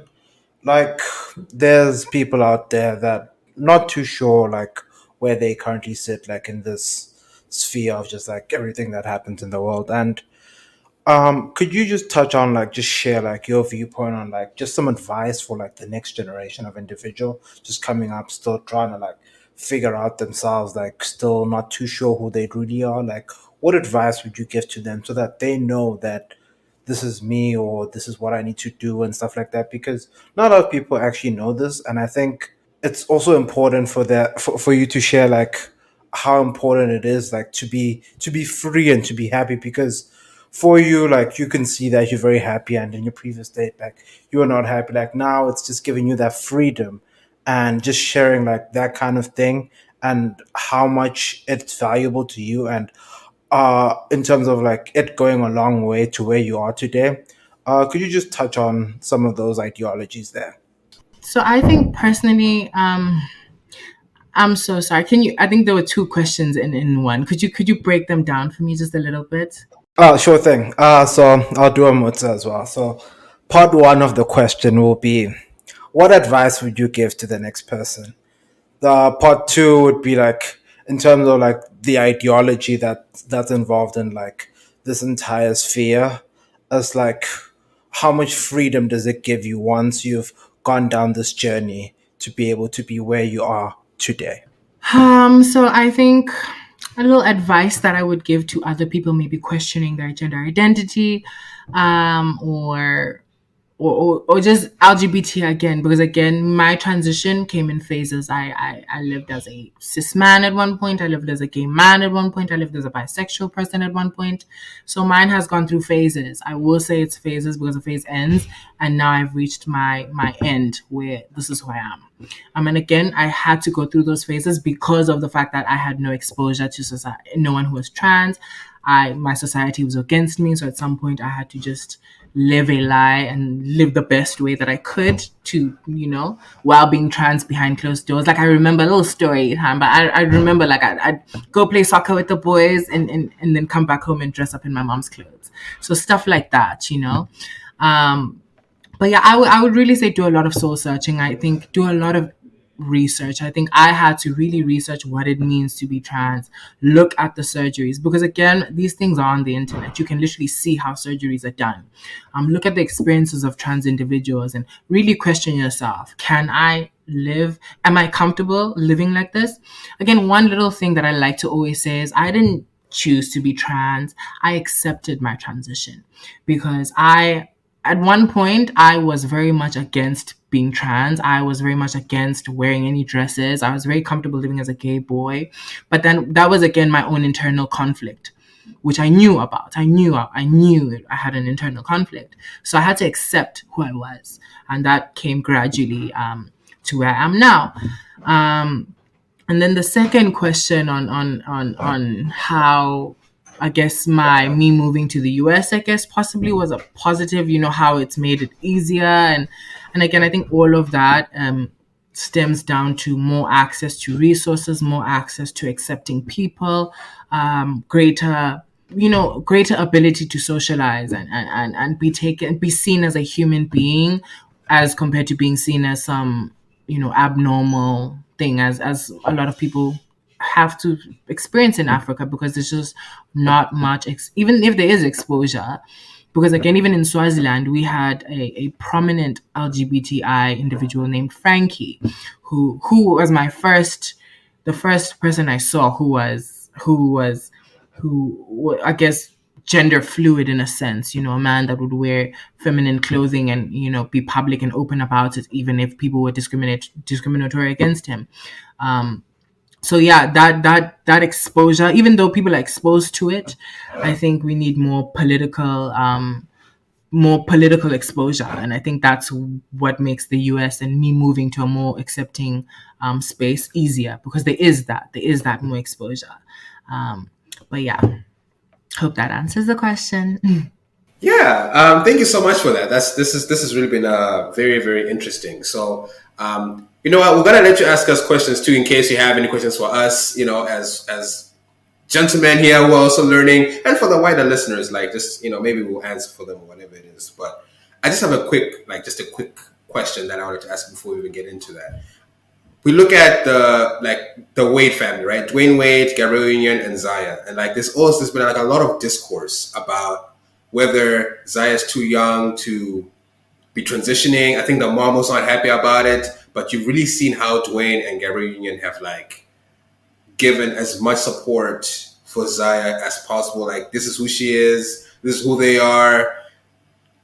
Speaker 2: like there's people out there that not too sure like where they currently sit like in this sphere of just like everything that happens in the world. And could you just touch on like just share like your viewpoint on like just some advice for like the next generation of individual just coming up, still trying to like figure out themselves, like still not too sure who they really are? Like, what advice would you give to them so that they know that this is me or this is what I need to do and stuff like that? Because not a lot of people actually know this, and I think it's also important for that for you to share like how important it is like to be free and to be happy. Because for you, like you can see that you're very happy, and in your previous state like you were not happy. Like now it's just giving you that freedom and just sharing like that kind of thing and how much it's valuable to you and in terms of like it going a long way to where you are today. Could you just touch on some of those ideologies there?
Speaker 4: So I think personally, I'm so sorry. Can you? I think there were two questions in one. Could you break them down for me just a little bit?
Speaker 2: Sure thing. So I'll do a mutza as well. So part one of the question will be, what advice would you give to the next person? The part two would be like in terms of like the ideology that's involved in like this entire sphere. As like how much freedom does it give you once you've gone down this journey to be able to be where you are today?
Speaker 4: So I think a little advice that I would give to other people maybe questioning their gender identity, or or just LGBT again, because again, my transition came in phases. I lived as a cis man at one point, I lived as a gay man at one point, I lived as a bisexual person at one point. So mine has gone through phases. I will say it's phases because the phase ends, and now I've reached my end where this is who I am. And again, I had to go through those phases because of the fact that I had no exposure to society, no one who was trans. My society was against me, so at some point I had to just live a lie and live the best way that I could to, while being trans behind closed doors. Like I remember a little story, but I remember like I'd go play soccer with the boys and then come back home and dress up in my mom's clothes. So stuff like that. But yeah, I would really say do a lot of soul searching. I think do a lot of research. I think I had to really research what it means to be trans, look at the surgeries, because again, these things are on the internet. You can literally see how surgeries are done. Look at the experiences of trans individuals and really question yourself. Can I live? Am I comfortable living like this? Again, one little thing that I like to always say is I didn't choose to be trans. I accepted my transition because at one point, I was very much against being trans. I was very much against wearing any dresses. I was very comfortable living as a gay boy. But then that was again my own internal conflict, which I knew about. I knew I had an internal conflict. So I had to accept who I was. And that came gradually to where I am now. And then the second question on how I guess my me moving to the US, I guess possibly was a positive, how it's made it easier. And again, I think all of that stems down to more access to resources, more access to accepting people, greater ability to socialize and be seen as a human being as compared to being seen as some, abnormal thing as a lot of people have to experience in Africa, because there's just not much, even if there is exposure. Because again, even in Swaziland, we had a prominent LGBTI individual named Frankie, who was the first person I saw who I guess gender fluid in a sense, a man that would wear feminine clothing and, be public and open about it, even if people were discriminatory against him. So yeah, that exposure, even though people are exposed to it, I think we need more political exposure, and I think that's what makes the US and me moving to a more accepting space easier, because there is that more exposure. But yeah, hope that answers the question.
Speaker 1: Yeah, thank you so much for that. This has really been very very interesting. So, you know what, we're gonna let you ask us questions too, in case you have any questions for us. As gentlemen here, we're also learning, and for the wider listeners, like just maybe we'll answer for them or whatever it is. But I just have just a quick question that I wanted to ask before we even get into that. We look at the Wade family, right? Dwayne Wade, Gabrielle Union, and Zaya, and like there's been like a lot of discourse about whether Zaya's too young to be transitioning. I think the mom was not happy about it, but you've really seen how Dwayne and Gabrielle Union have like given as much support for Zaya as possible. Like, this is who she is, this is who they are.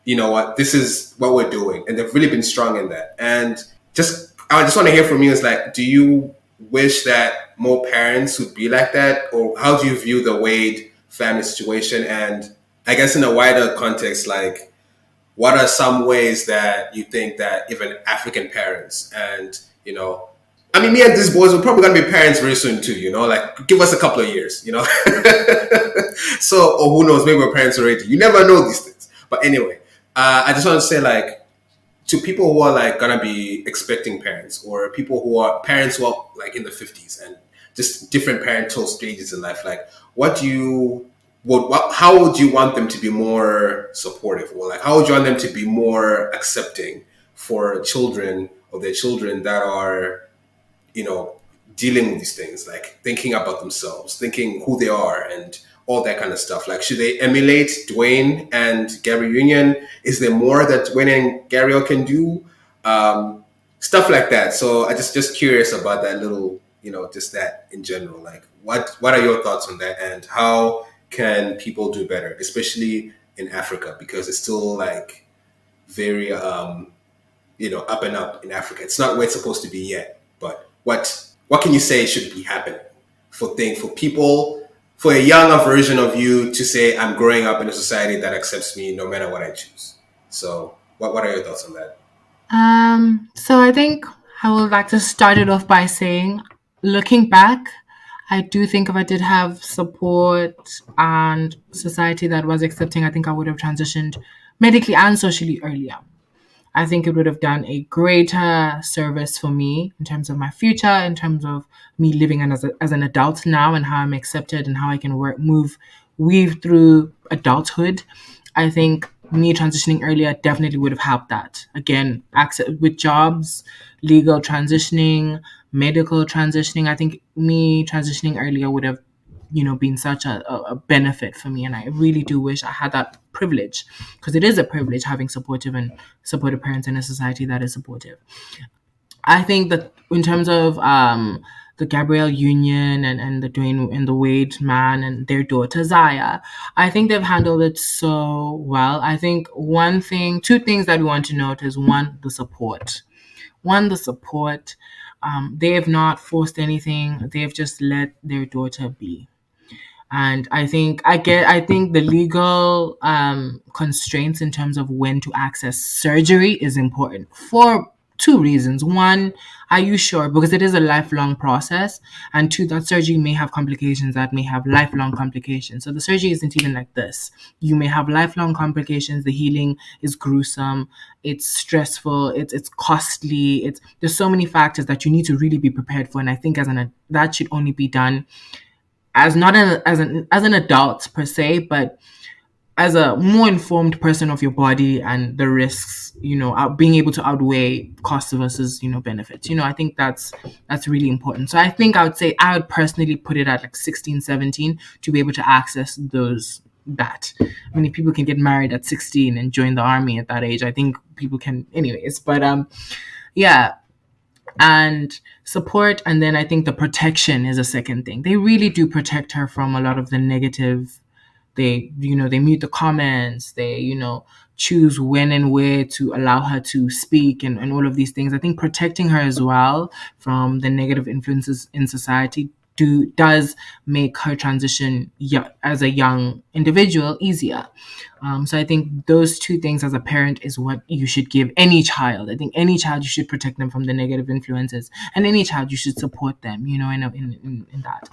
Speaker 1: You know what? This is what we're doing, and they've really been strong in that. And I just want to hear from you. Is like, do you wish that more parents would be like that, or how do you view the Wade family situation? And I guess in a wider context, like, what are some ways that you think that even African parents and I mean, me and these boys, we're probably gonna be parents very soon too. Like give us a couple of years. So, or who knows? Maybe we're parents already. You never know these things. But anyway, I just want to say, like, to people who are like gonna be expecting parents, or people who are parents who are like in the 50s and just different parental stages in life, like, how would you want them to be more supportive, or like how would you want them to be more accepting for children, or their children that are, you know, dealing with these things, like thinking about themselves, thinking who they are, and all that kind of stuff. Like, should they emulate Dwayne and Gary Union? Is there more that Dwayne and Gary can do? Stuff like that. So I just curious about that little, just that in general. Like, what are your thoughts on that, and how can people do better, especially in Africa, because it's still like very up and up in Africa. It's not where it's supposed to be yet. But what can you say should be happening for people, for a younger version of you to say, I'm growing up in a society that accepts me no matter what I choose? So what are your thoughts on that?
Speaker 4: So I think I would like to start it off by saying, looking back, I do think if I did have support and society that was accepting, I think I would have transitioned medically and socially earlier. I think it would have done a greater service for me in terms of my future, in terms of me living as an adult now, and how I'm accepted and how I can weave through adulthood. I think me transitioning earlier definitely would have helped that. Again, access with jobs, legal transitioning, medical transitioning. I think me transitioning earlier would have been such a benefit for me, and I really do wish I had that privilege, because it is a privilege having supportive parents in a society that is supportive. I think that in terms of the Gabrielle Union and the Dwayne and the Wade man and their daughter Zaya, I think they've handled it so well. I think two things that we want to note is one, the support. They have not forced anything. They've just let their daughter be. And I think the legal constraints in terms of when to access surgery is important for two reasons. One, are you sure? Because it is a lifelong process. And two, that surgery may have complications that may have lifelong complications. So the surgery isn't even like this. You may have lifelong complications. The healing is gruesome. It's stressful. It's costly. There's so many factors that you need to really be prepared for. And I think that should only be done as not as an adult per se, but as a more informed person of your body and the risks, being able to outweigh costs versus, benefits. I think that's really important. So I think I would say I would personally put it at like 16, 17 to be able to access that. I mean, if people can get married at 16 and join the army at that age, I think people can anyways. But yeah. And support, and then I think the protection is a second thing. They really do protect her from a lot of the negative. They mute the comments. They choose when and where to allow her to speak, and all of these things. I think protecting her as well from the negative influences in society does make her transition as a young individual easier. So I think those two things as a parent is what you should give any child. I think any child, you should protect them from the negative influences, and any child you should support them, in that.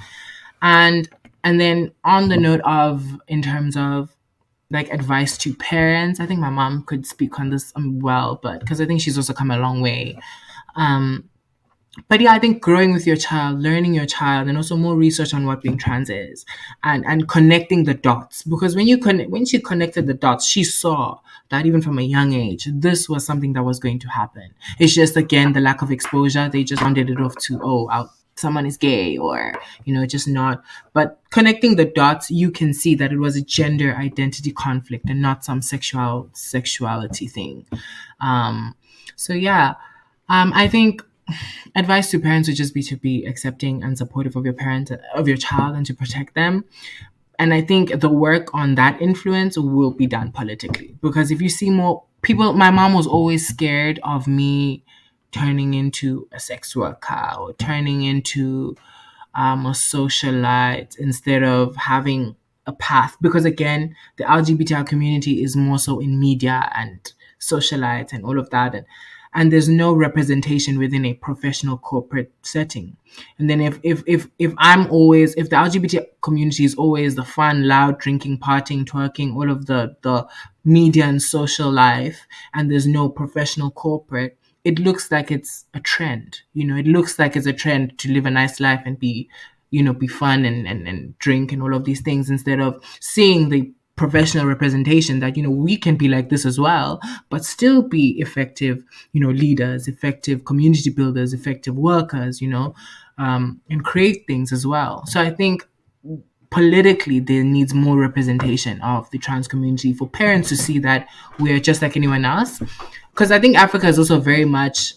Speaker 4: And then on the note of, in terms of like advice to parents, I think my mom could speak on this well, but because I think she's also come a long way. But yeah, I think growing with your child, learning your child, and also more research on what being trans is, and connecting the dots. Because when she connected the dots, she saw that even from a young age, this was something that was going to happen. It's just, again, the lack of exposure. They just rounded it off to, someone is gay, or just not. But connecting the dots, you can see that it was a gender identity conflict and not some sexuality thing. So yeah, I think advice to parents would just be to be accepting and supportive of your child, and to protect them. And I think the work on that influence will be done politically, because if you see more people, my mom was always scared of me turning into a sex worker or turning into a socialite instead of having a path, because again, the LGBTI community is more so in media and socialites and all of that.
Speaker 5: and there's no representation within a professional corporate setting. And then if I'm always, if the LGBT community is always the fun, loud, drinking, partying, twerking, all of the media and social life, and there's no professional corporate, it looks like it's a trend. It looks like it's a trend to live a nice life and be fun and drink and all of these things, instead of seeing the professional representation that we can be like this as well, but still be effective leaders, effective community builders, effective workers, and create things as well. So I think politically there needs more representation of the trans community for parents to see that we are just like anyone else, because I think Africa is also very much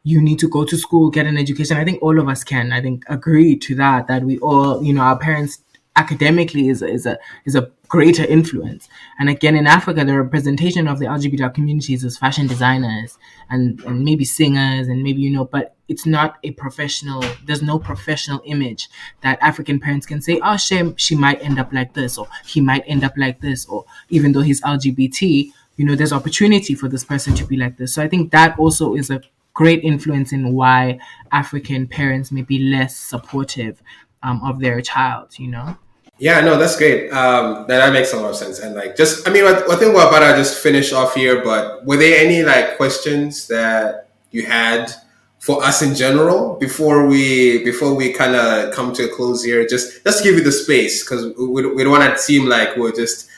Speaker 5: you need to go to school, get an education. I think all of us can, I think, agree to that we all, our parents academically is a greater influence. And again, in Africa, the representation of the LGBT communities is fashion designers and maybe singers and maybe, but it's not a professional, there's no professional image that African parents can say, oh, she might end up like this, or he might end up like this, or even though he's LGBT, there's opportunity for this person to be like this. So I think that also is a great influence in why African parents may be less supportive of their child.
Speaker 1: Yeah, no, that's great. That makes a lot of sense. And like, just, I mean, I think we're about to just finish off here, but were there any like questions that you had for us in general before we kind of come to a close here? Just to give you the space, because we don't want to seem like we're just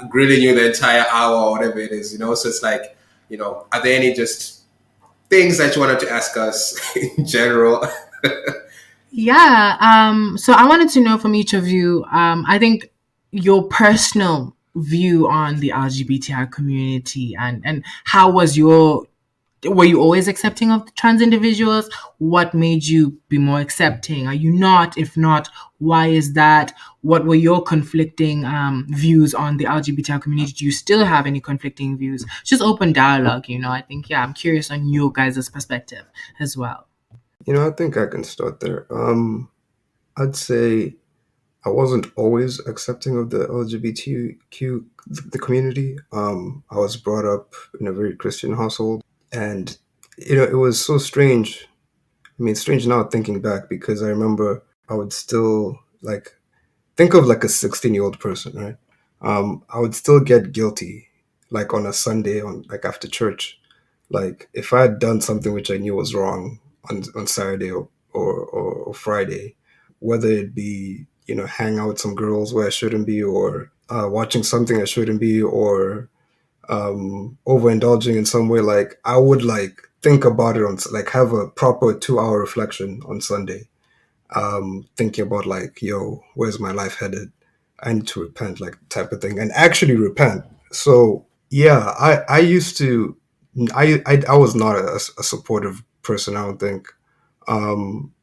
Speaker 1: grilling you the entire hour or whatever it is, So it's like, are there any just things that you wanted to ask us in general?
Speaker 4: Yeah. So I wanted to know from each of you, I think your personal view on the LGBTI community, and how were you always accepting of trans individuals? What made you be more accepting? Are you not? If not, why is that? What were your conflicting views on the LGBTI community? Do you still have any conflicting views? Just open dialogue, I think, yeah, I'm curious on you guys' perspective as well.
Speaker 3: I think I can start there. I'd say I wasn't always accepting of the LGBTQ the community. I was brought up in a very Christian household, and it was so strange. I mean, strange now thinking back, because I remember I would still like think of like a 16-year-old person, right? I would still get guilty, like on a Sunday, on like after church, like if I had done something which I knew was wrong on Saturday or Friday, whether it be hang out with some girls where I shouldn't be, or watching something I shouldn't be, or overindulging in some way, like I would like think about it on like have a proper 2 hour reflection on Sunday, thinking about like, yo, where's my life headed? I need to repent, like type of thing, and actually repent. So yeah, I used to, I was not a supportive person. Um,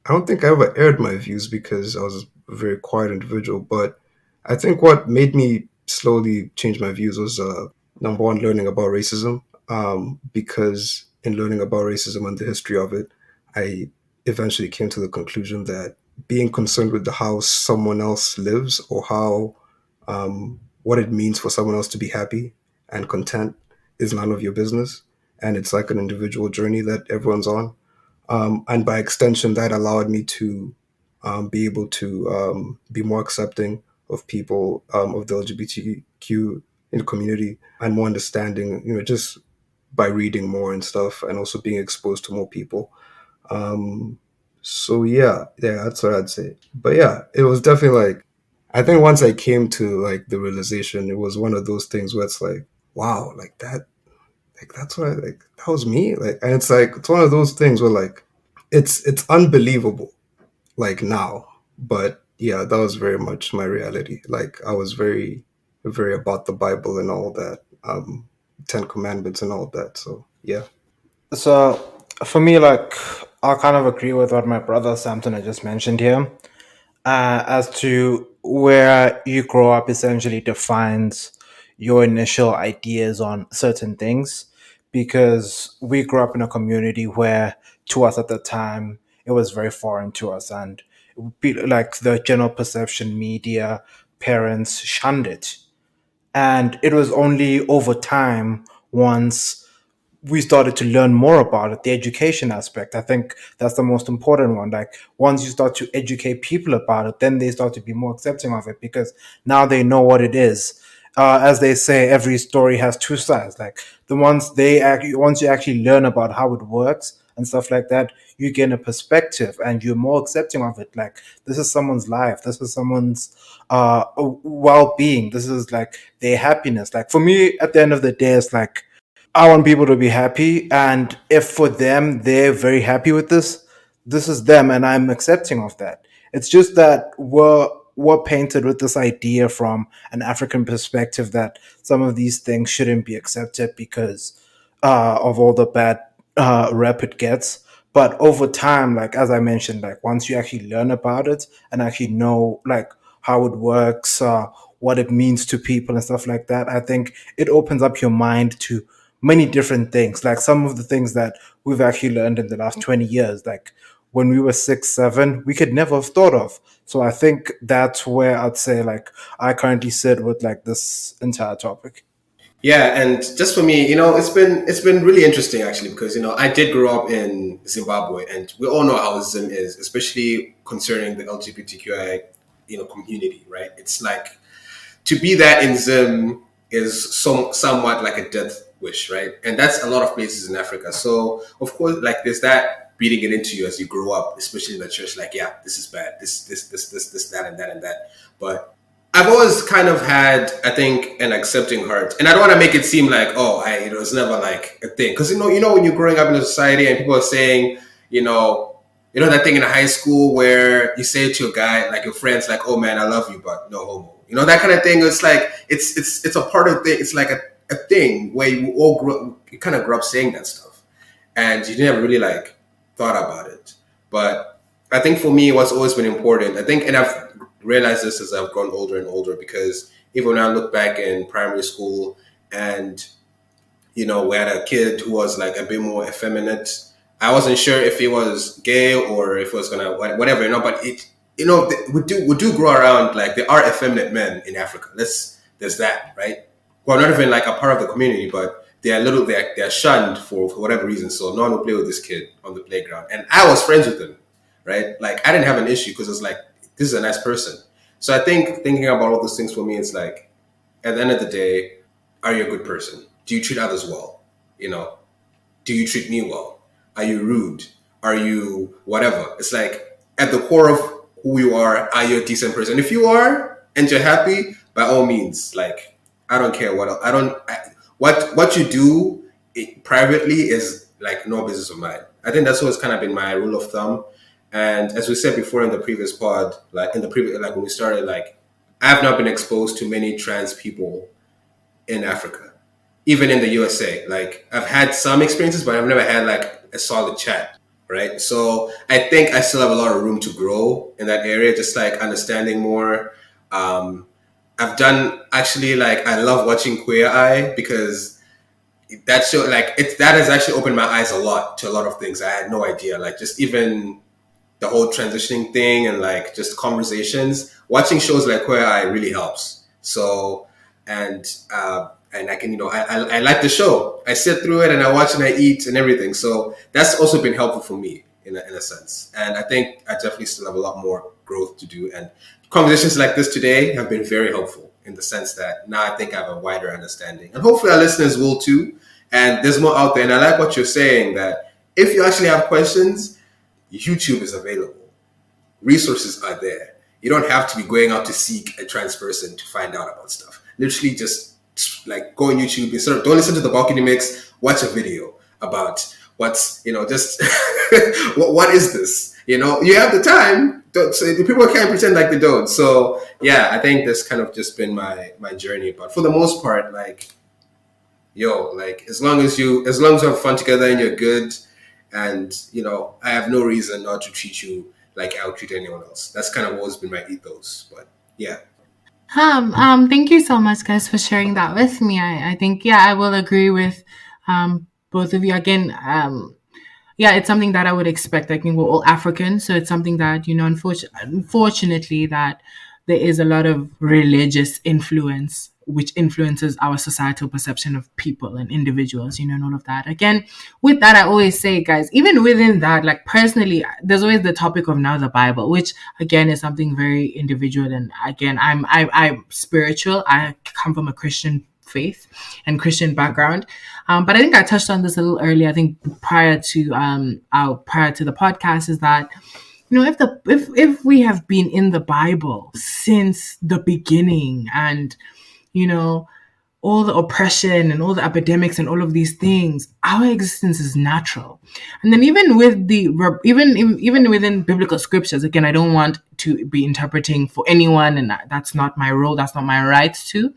Speaker 3: I don't think I ever aired my views because I was a very quiet individual. But I think what made me slowly change my views was number one, learning about racism. Because in learning about racism and the history of it, I eventually came to the conclusion that being concerned with how someone else lives, or how what it means for someone else to be happy and content, is none of your business, and it's like an individual journey that everyone's on. And by extension, that allowed me to be able to be more accepting of people, of the LGBTQ in the community, and more understanding, just by reading more and stuff, and also being exposed to more people. Um, so yeah, that's what I'd say. But yeah, it was definitely like, I think once I came to like the realization, it was one of those things where it's like, wow, like that, like that's what I like. That was me. Like, and it's like it's one of those things where like it's unbelievable like now, but yeah, that was very much my reality. Like I was very about the Bible and all that, 10 Commandments and all that. So yeah.
Speaker 2: So for me, like, I kind of agree with what my brother Samson had just mentioned here. As to where you grow up essentially defines your initial ideas on certain things, because we grew up in a community where, to us at the time, it was very foreign to us, and like the general perception, media, parents shunned it. And it was only over time, once we started to learn more about it, the education aspect. I think that's the most important one. Like once you start to educate people about it, then they start to be more accepting of it because now they know what it is. As they say, every story has two sides. Like the ones once you actually learn about how it works and stuff like that, you gain a perspective and you're more accepting of it. Like this is someone's life, this is someone's well-being, this is like their happiness. Like for me, at the end of the day, it's like I want people to be happy, and if for them they're very happy with this, this is them, and I'm accepting of that. It's just that we're painted with this idea from an African perspective that some of these things shouldn't be accepted because of all the bad rep it gets. But over time, like as I mentioned, like once you actually learn about it and actually know like how it works, what it means to people and stuff like that, I think it opens up your mind to many different things. Like some of the things that we've actually learned in the last 20 years, like when we were 6, 7, we could never have thought of. So I think that's where I'd say like I currently sit with like this entire topic.
Speaker 1: Yeah, and just for me, it's been really interesting actually because I did grow up in Zimbabwe, and we all know how Zim is, especially concerning the LGBTQI community, right? It's like to be that in Zim is somewhat like a death wish, right? And that's a lot of places in Africa. So of course, like there's that beating it into you as you grow up, especially in the church. Like, yeah, this is bad. This, that, and that, and that. But I've always kind of had, I think, an accepting heart, and I don't want to make it seem like, oh, it's never like a thing, because when you're growing up in a society and people are saying, that thing in high school where you say to a guy, like your friends, like, oh man, I love you, but no homo, that kind of thing. It's like it's a part of thing. It's like a thing where you kind of grew up saying that stuff, and you never really like thought about it. But I think for me, what's always been important, I think, and I've realized this as I've grown older and older, because even when I look back in primary school and, we had a kid who was like a bit more effeminate. I wasn't sure if he was gay or if it was gonna whatever, but we do grow around, like there are effeminate men in Africa. There's that, right? Well, not even like a part of the community, but they're shunned for whatever reason. So no one will play with this kid on the playground. And I was friends with him, right? Like I didn't have an issue because it's like, this is a nice person. So I think thinking about all those things for me, it's like, at the end of the day, are you a good person? Do you treat others well? Do you treat me well? Are you rude? Are you whatever? It's like at the core of who you are you a decent person? If you are and you're happy, by all means, like I don't care what else. What you do privately is like no business of mine. I think that's always kind of been my rule of thumb. And as we said before in the previous pod, like like when we started, like I've not been exposed to many trans people in Africa, even in the USA. Like I've had some experiences, but I've never had like a solid chat, right? So I think I still have a lot of room to grow in that area, just like understanding more. I've done actually, like I love watching Queer Eye because that show, like that has actually opened my eyes a lot to a lot of things I had no idea. Like just even the whole transitioning thing and like just conversations. Watching shows like Queer Eye really helps. So and I can I like the show. I sit through it and I watch and I eat and everything. So that's also been helpful for me in a sense. And I think I definitely still have a lot more growth to do. And conversations like this today have been very helpful in the sense that now I think I have a wider understanding, and hopefully our listeners will too. And there's more out there. And I like what you're saying, that if you actually have questions, YouTube is available. Resources are there. You don't have to be going out to seek a trans person to find out about stuff. Literally just like go on YouTube, instead of don't listen to the balcony mix, watch a video about what's, just what is this? You have the time. So people can't pretend like they don't. So yeah, I think that's kind of just been my journey. But for the most part, like, like as long as you have fun together and you're good, and I have no reason not to treat you like I would treat anyone else. That's kind of always been my ethos. But yeah.
Speaker 4: Thank you so much, guys, for sharing that with me. I think, yeah, I will agree with both of you. Again, yeah, it's something that I would expect. I think we're all African, so it's something that, unfortunately, that there is a lot of religious influence
Speaker 5: which influences our societal perception of people and individuals, and all of that. Again, with that, I always say, guys, even within that, like personally, there's always the topic of now the Bible, which again is something very individual. And again, I'm spiritual. I come from a Christian faith and Christian background. But I think I touched on this a little earlier. I think prior to the podcast, is that if we have been in the Bible since the beginning, and all the oppression and all the epidemics and all of these things, our existence is natural. And then even with even within biblical scriptures, again, I don't want to be interpreting for anyone, and that's not my role, that's not my right to.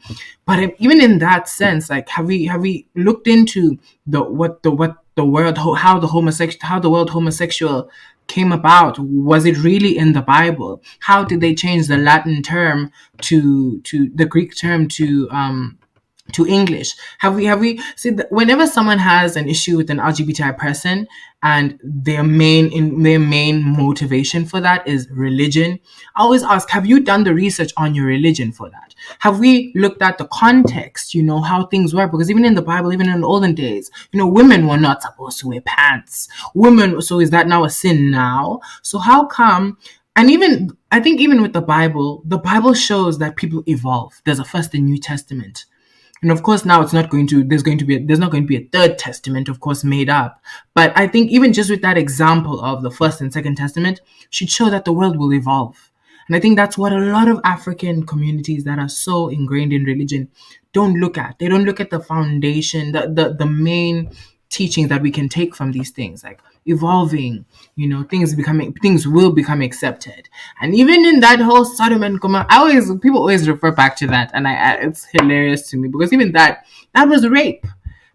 Speaker 5: But even in that sense, like, have we looked into how the word homosexual came about? Was it really in the Bible? How did they change the Latin term to the Greek term to English? Have we see whenever someone has an issue with an LGBTI person and their main motivation for that is religion, I always ask, have you done the research on your religion for that? Have we looked at the context, how things were? Because even in the Bible, even in the olden days, women were not supposed to wear pants. So is that now a sin now? So how come? And I think even with the Bible shows that people evolve. There's a First and New Testament. And of course, now there's not going to be a third testament, of course, made up. But I think even just with that example of the First and Second Testament should show that the world will evolve. And I think that's what a lot of African communities that are so ingrained in religion don't look at. They don't look at the foundation, the main teachings that we can take from these things, like evolving, things will become accepted. And even in that whole Sodom and Gomorrah, people always refer back to that, and it's hilarious to me, because even that was rape.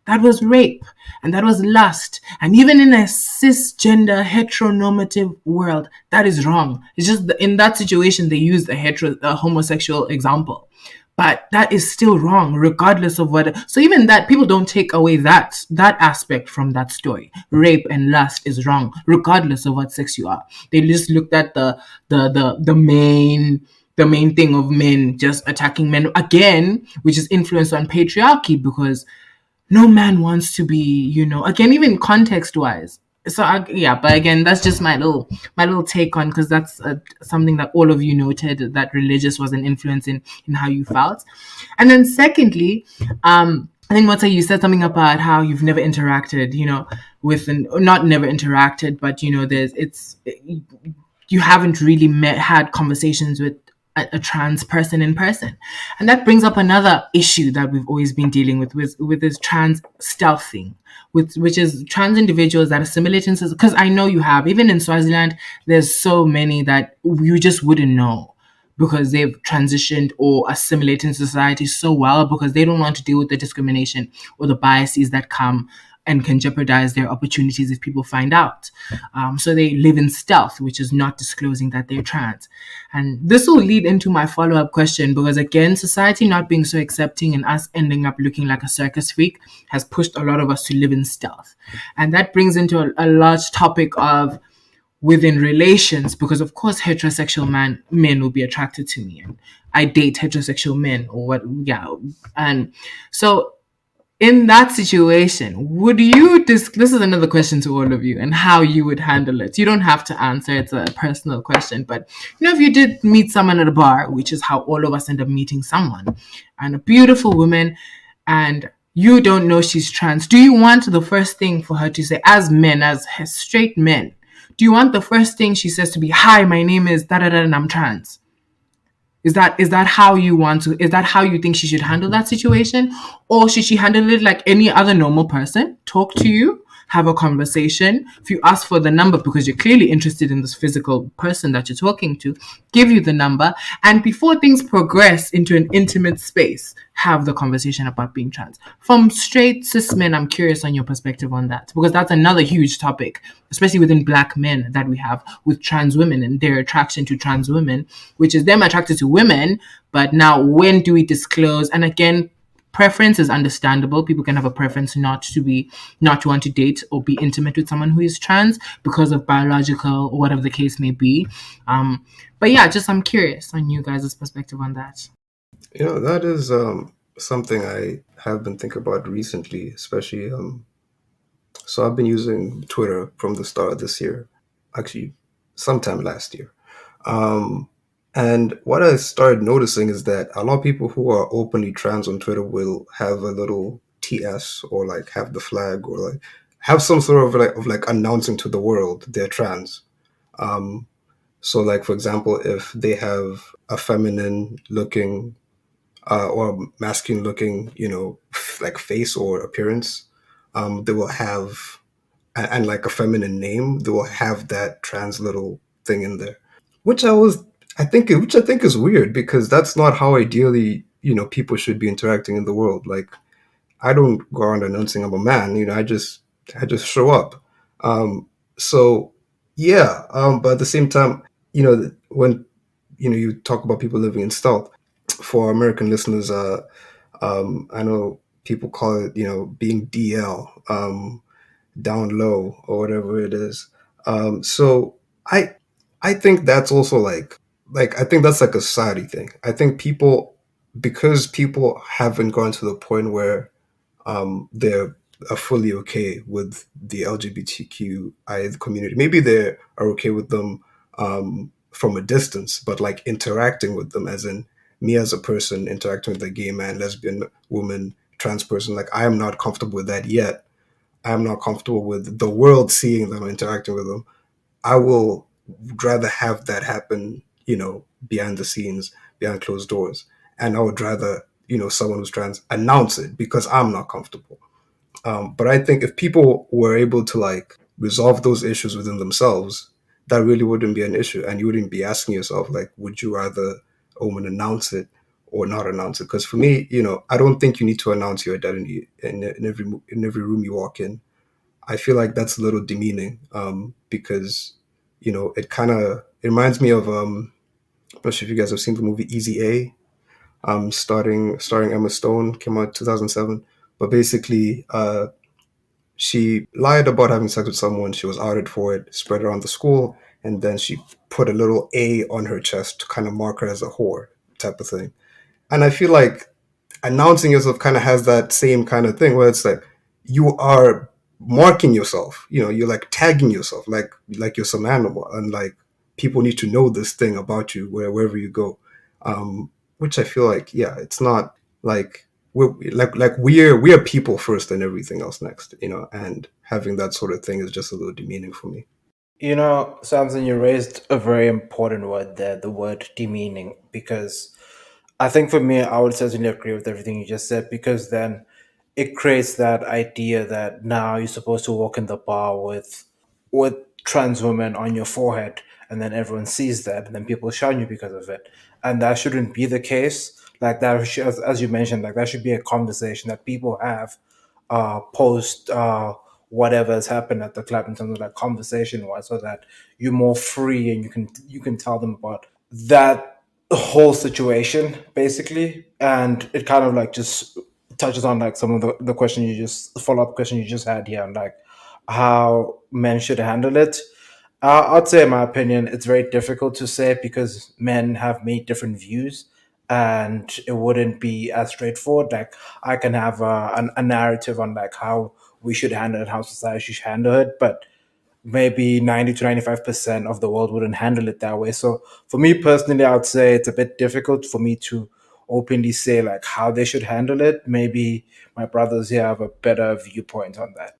Speaker 5: That was rape, and that was lust. And even in a cisgender heteronormative world, that is wrong. It's just in that situation they use the homosexual example. But that is still wrong, regardless of what. So even that, people don't take away that aspect from that story. Rape and lust is wrong, regardless of what sex you are. They just looked at the main thing of men just attacking men again, which is influenced on patriarchy, because no man wants to be, again, even context wise. So but again, that's just my little take on, because that's something that all of you noted, that religious was an influence in how you felt. And then secondly, I think Mota, you said something about how you've never interacted, not never interacted, but you haven't really had conversations with a trans person in person. And that brings up another issue that we've always been dealing with this trans stealth thing, which is trans individuals that assimilate into, because I know you have, even in Swaziland, there's so many that you just wouldn't know, because they've transitioned or assimilated in society so well, because they don't want to deal with the discrimination or the biases that come and can jeopardize their opportunities if people find out. So they live in stealth, which is not disclosing that they're trans. And this will lead into my follow-up question, because again, society not being so accepting and us ending up looking like a circus freak has pushed a lot of us to live in stealth. And that brings into a large topic of within relations, because of course heterosexual men will be attracted to me, and I date heterosexual men, or what. And so in that situation, would you this is another question to all of you, and how you would handle it. You don't have to answer, it's a personal question, but if you did meet someone at a bar, which is how all of us end up meeting someone, and a beautiful woman, and you don't know she's trans, do you want the first thing for her to say, as men, as straight men, do you want the first thing she says to be, "Hi, my name is da da da and I'm trans"? Is that how you want to? Is that how you think she should handle that situation, or should she handle it like any other normal person? Talk to you, have a conversation. If you ask for the number because you're clearly interested in this physical person that you're talking to, give you the number, and before things progress into an intimate space, have the conversation about being trans. From straight cis men, I'm curious on your perspective on that, because that's another huge topic, especially within Black men, that we have with trans women and their attraction to trans women, which is them attracted to women. But now, when do we disclose? And again, preference is understandable. People can have a preference not to want to date or be intimate with someone who is trans because of biological or whatever the case may be. But yeah, I'm curious on you guys' perspective on that.
Speaker 3: That is something I have been thinking about recently, especially so I've been using Twitter from the start of this year, actually sometime last year. Um, and what I started noticing is that a lot of people who are openly trans on Twitter will have a little TS or like have the flag or like have some sort of like announcing to the world they're trans. Um, so like for example, if they have a feminine looking or masculine looking, like face or appearance, they will have and like a feminine name, they will have that trans little thing in there, which which I think is weird because that's not how ideally people should be interacting in the world. Like I don't go around announcing I'm a man. I just show up. Um, so yeah, but at the same time, when you talk about people living in stealth, for American listeners, I know people call it being DL. Down low or whatever it is. So I I think that's also like I think that's like a society thing. I think people because people haven't gone to the point where they're are fully okay with the LGBTQI community. Maybe they are okay with them from a distance, but like interacting with them, as in me as a person interacting with a gay man, lesbian woman, trans person, like I am not comfortable with that yet. I'm not comfortable with the world seeing them, interacting with them. I will rather have that happen, behind the scenes, behind closed doors. And I would rather, someone who's trans announce it because I'm not comfortable. But I think if people were able to like resolve those issues within themselves, that really wouldn't be an issue. And you wouldn't be asking yourself, like, would you rather Omen announce it or not announce it? Because for me, I don't think you need to announce your identity in every room you walk in. I feel like that's a little demeaning because it kind of it reminds me of I'm not sure if you guys have seen the movie Easy A, starring Emma Stone, came out 2007. But basically, she lied about having sex with someone. She was outed for it, spread around the school, and then she put a little A on her chest to kind of mark her as a whore type of thing. And I feel like announcing yourself kind of has that same kind of thing where it's like you are marking yourself, you're like tagging yourself like you're some animal, and like people need to know this thing about you wherever you go. Which I feel like, yeah, it's not like we're people first and everything else next, and having that sort of thing is just a little demeaning for me.
Speaker 2: Samson, you raised a very important word there, the word demeaning, because I think for me, I would certainly agree with everything you just said, because then it creates that idea that now you're supposed to walk in the bar with trans women on your forehead, and then everyone sees that, and then people shun you because of it, and that shouldn't be the case. Like that, as you mentioned, like that should be a conversation that people have post whatever has happened at the club in terms of like conversation wise, so that you're more free and you can tell them about that whole situation basically. And it kind of like just touches on like some of the question you just follow-up question you just had here, and like how men should handle it. I'd say, in my opinion, it's very difficult to say because men have made different views, and it wouldn't be as straightforward. Like I can have a narrative on like how we should handle it, how society should handle it, but maybe 90 to 95% of the world wouldn't handle it that way. So for me personally, I would say it's a bit difficult for me to openly say like how they should handle it. Maybe my brothers here have a better viewpoint on that.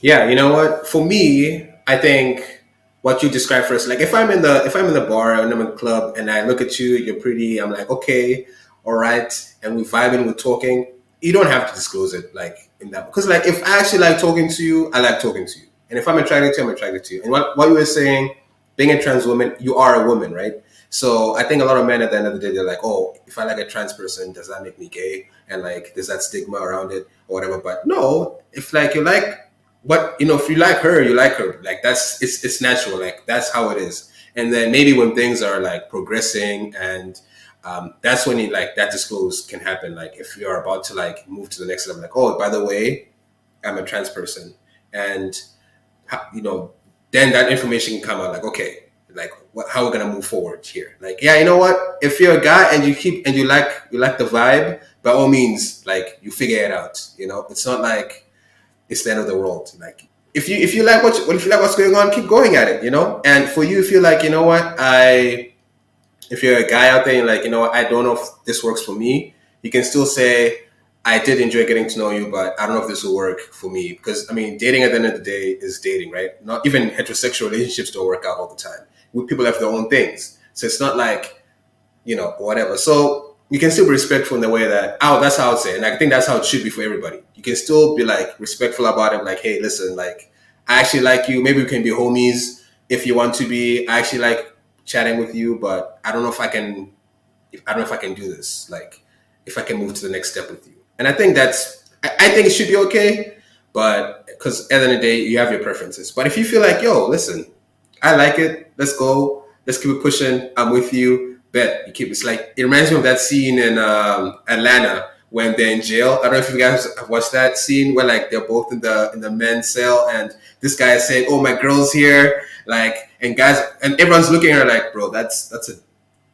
Speaker 1: Yeah, you know what? For me, I think what you described first, like if I'm in the bar and I'm in the club and I look at you, you're pretty, I'm like, okay, all right, and we vibing, we're talking, you don't have to disclose it like in that, because like if I actually like talking to you, I like talking to you. And if I'm attracted to you, I'm attracted to you. And what you were saying, being a trans woman, you are a woman, right? So I think a lot of men at the end of the day, they're like, oh, if I like a trans person, does that make me gay? And like, there's that stigma around it or whatever. But no, if like you like what if you like her, you like her. Like that's it's natural. Like that's how it is. And then maybe when things are like progressing and that's when you like that disclose can happen. Like if you're about to like move to the next level, like, oh, by the way, I'm a trans person, and you know, then that information can come out like, okay, like how we're gonna move forward here. Like, yeah, you know what? If you're a guy and you like the vibe, by all means, like you figure it out. You know, it's not like it's the end of the world. Like if you like if you like what's going on, keep going at it. You know, and for you, if you like, you know what, if you're a guy out there and like, you know what, I don't know if this works for me, you can still say, I did enjoy getting to know you, but I don't know if this will work for me. Because, I mean, dating at the end of the day is dating, right? Not even heterosexual relationships don't work out all the time. People have their own things. So it's not like, you know, whatever. So you can still be respectful in the way that, that's how I would say it. And I think that's how it should be for everybody. You can still be like respectful about it. Like, hey, listen, like, I actually like you. Maybe we can be homies if you want to be. I actually like chatting with you, but I don't know if I can do this. Like, if I can move to the next step with you. And I think I think it should be okay, but because at the end of the day, you have your preferences. But if you feel like, yo, listen, I like it, let's go, let's keep it pushing, I'm with you, bet you keep it's like, it reminds me of that scene in Atlanta when they're in jail. I don't know if you guys have watched that scene where like they're both in the men's cell and this guy is saying, oh, my girl's here, like, and everyone's looking at her like, bro,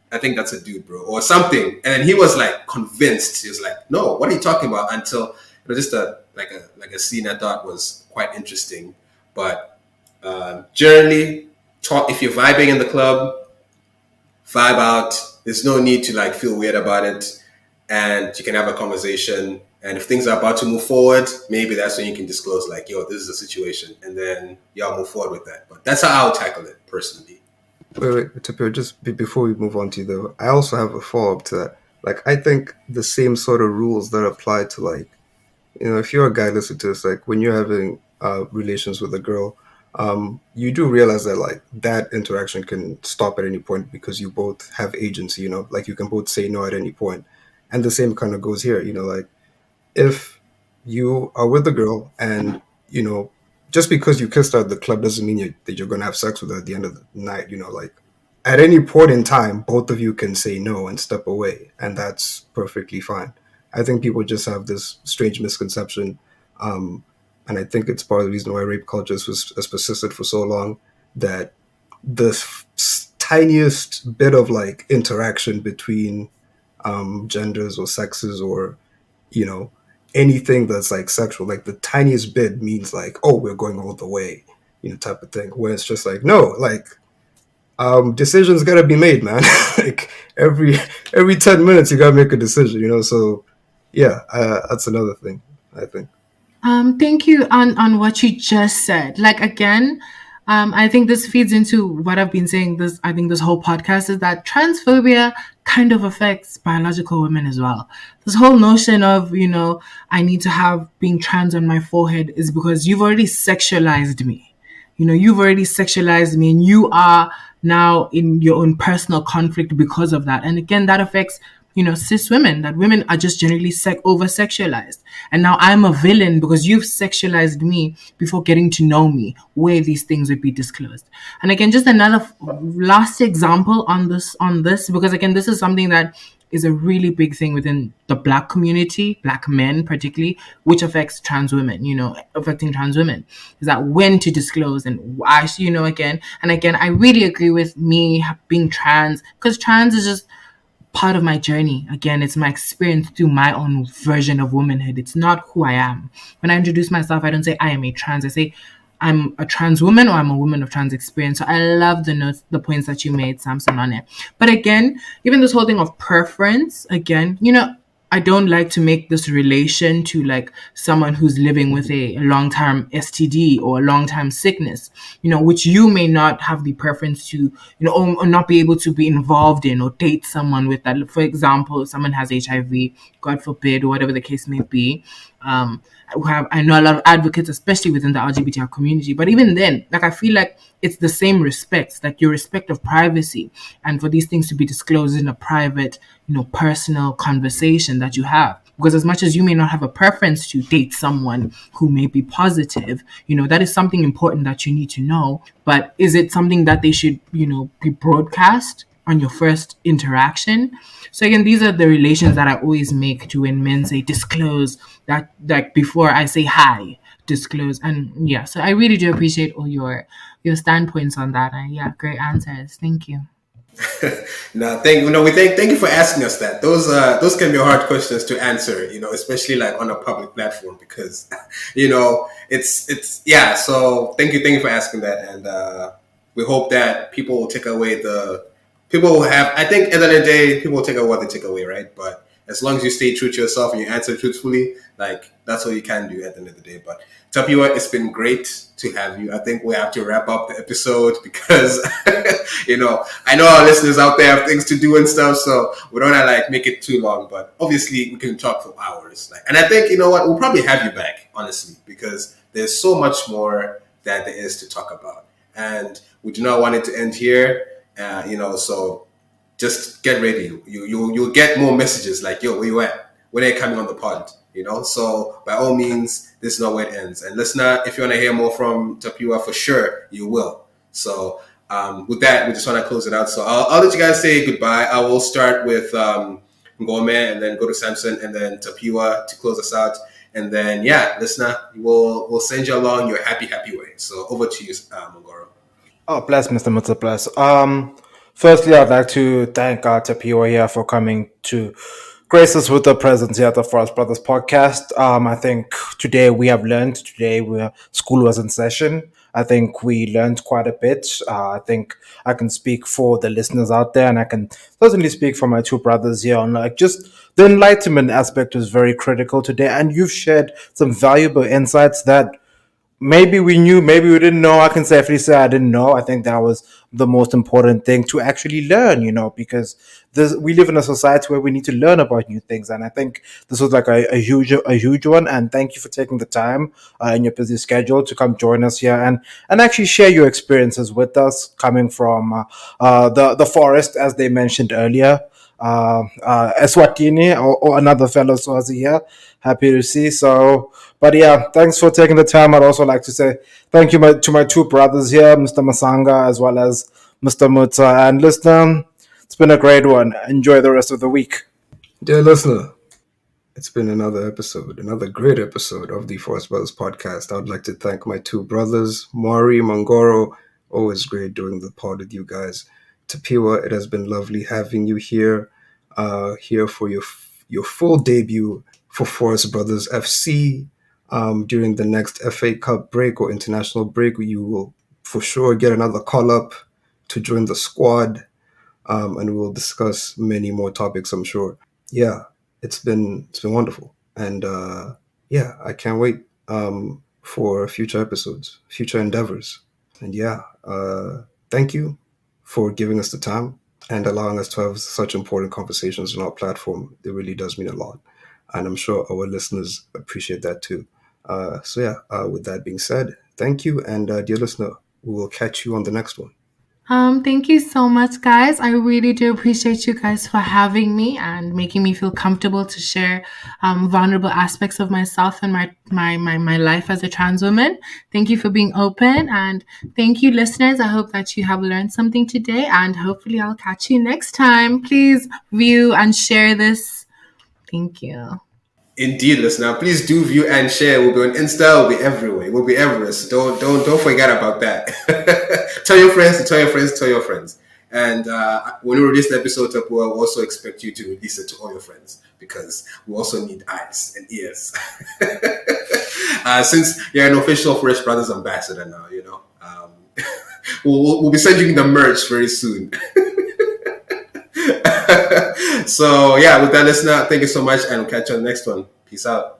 Speaker 1: I think that's a dude, bro, or something. And then he was like convinced. He was like, no, what are you talking about? Until it was just like a scene I thought was quite interesting. But generally, if you're vibing in the club, vibe out. There's no need to like feel weird about it, and you can have a conversation. And if things are about to move forward, maybe that's when you can disclose like, yo, this is the situation, and then y'all move forward with that. But that's how I would tackle it personally.
Speaker 3: Wait, Tapio, just before we move on to you though, I also have a follow up to that. Like, I think the same sort of rules that apply to like, you know, if you're a guy listening to this, like when you're having relations with a girl, you do realize that like that interaction can stop at any point because you both have agency. You know, like you can both say no at any point, and the same kind of goes here. You know, like if you are with a girl and you know just because you kissed her at the club doesn't mean that you're going to have sex with her at the end of the night. You know, like at any point in time both of you can say no and step away, and that's perfectly fine. I think people just have this strange misconception, and I think it's part of the reason why rape culture has persisted for so long, that the tiniest bit of like interaction between genders or sexes or you know anything that's like sexual, like the tiniest bit means like, oh, we're going all the way, you know, type of thing, where it's just like, no, like decisions gotta be made, man. Like every 10 minutes you gotta make a decision, you know. So yeah, that's another thing I think.
Speaker 4: Thank you on what you just said. Like again, I think this feeds into what I've been saying. I think this whole podcast is that transphobia kind of affects biological women as well. This whole notion of, you know, I need to have being trans on my forehead is because you've already sexualized me. You know, you've already sexualized me, and you are now in your own personal conflict because of that. And again, that affects, you know, cis women, that women are just generally over sexualized. And now I'm a villain because you've sexualized me before getting to know me, where these things would be disclosed. And again, just another last example on this, because again, this is something that is a really big thing within the Black community, Black men particularly, which affects trans women, you know, affecting trans women, is that when to disclose and why, you know, again, I really agree with me being trans, because trans is just part of my journey. Again, it's my experience through my own version of womanhood. It's not who I am. When I introduce myself, I don't say I am a trans. I say I'm a trans woman or I'm a woman of trans experience. So I love the points that you made, Samson, on it. But again, even this whole thing of preference, again, you know, I don't like to make this relation to like someone who's living with a long-term STD or a long-term sickness, you know, which you may not have the preference to, you know, or not be able to be involved in or date someone with that. For example, if someone has HIV, God forbid, or whatever the case may be. I know a lot of advocates, especially within the LGBTI community, but even then, like I feel like it's the same respect, like your respect of privacy, and for these things to be disclosed in a private, you know, personal conversation that you have. Because as much as you may not have a preference to date someone who may be positive, you know, that is something important that you need to know. But is it something that they should, you know, be broadcast on your first interaction? So again, these are the relations that I always make to when men say disclose, that like before I say hi, disclose. And yeah, so I really do appreciate all your
Speaker 5: your standpoints on that. And yeah, great answers. Thank you.
Speaker 1: No, thank you for asking us that. Those can be hard questions to answer, especially like on a public platform because, it's yeah. So thank you for asking that, and we hope that people will take away people will have. I think at the end of the day, people will take away what they take away, right? But as long as you stay true to yourself and you answer truthfully, like that's all you can do at the end of the day. But Tapiwa, it's been great to have you. I think we have to wrap up the episode because I know our listeners out there have things to do and stuff, so we don't want to like make it too long. But obviously, we can talk for hours. And I think we'll probably have you back, honestly, because there's so much more that there is to talk about, and we do not want it to end here. So just get ready. You'll get more messages like, yo, where you at? When are you coming on the pod? So by all means, this is not where it ends. And listener, if you want to hear more from Tapiwa, for sure you will. So with that, we just want to close it out. So I'll let you guys say goodbye. I will start with Ngome and then go to Samson and then Tapiwa to close us out. And then listener, we'll send you along your happy way. So over to you, Mongoro.
Speaker 2: Oh, bless, Mr. Mutsa, bless. Firstly, I'd like to thank Tapiwa here for coming to grace us with the presence here at the Forest Brothers podcast. I think today school was in session. I think we learned quite a bit. I think I can speak for the listeners out there, and I can certainly speak for my two brothers here on just the enlightenment aspect was very critical today, and you've shared some valuable insights that maybe we knew, maybe we didn't know. I can safely say I didn't know. I think that was the most important thing to actually learn, because we live in a society where we need to learn about new things. And I think this was like a huge one. And thank you for taking the time in your busy schedule to come join us here and actually share your experiences with us coming from the forest, as they mentioned earlier. Eswatini or another fellow Swazi here. Happy to see. So, but yeah, thanks for taking the time. I'd also like to say thank you to my two brothers here, Mr. Masanga as well as Mr. Mutsa. And listen, it's been a great one. Enjoy the rest of the week.
Speaker 3: Dear listener, it's been another great episode of the Forest Brothers podcast. I would like to thank my two brothers, Maury, Mangoro. Always great doing the pod with you guys. Tapiwa, it has been lovely having you here for your full debut for Forest Brothers FC. During the next FA Cup break or international break, you will for sure get another call up to join the squad, and we'll discuss many more topics, I'm sure. Yeah, it's been wonderful, and I can't wait for future episodes, future endeavors, and thank you for giving us the time and allowing us to have such important conversations on our platform. It really does mean a lot, and I'm sure our listeners appreciate that too. With that being said, thank you, and dear listener, we will catch you on the next one.
Speaker 4: Thank you so much, guys. I really do appreciate you guys for having me and making me feel comfortable to share vulnerable aspects of myself and my life as a trans woman. Thank you for being open, and thank you, listeners. I hope that you have learned something today, and hopefully I'll catch you next time. Please view and share this. Thank you.
Speaker 1: Indeed, listener. Please do view and share. We'll be on Insta. We'll be everywhere. We'll be everywhere. So don't forget about that. Tell your friends. Tell your friends. Tell your friends. And when we release the episode, we'll also expect you to release it to all your friends because we also need eyes and ears. Since you're an official Fresh Brothers ambassador now, we'll be sending the merch very soon. So with that, listener, thank you so much, and we'll catch you on the next one. Peace out.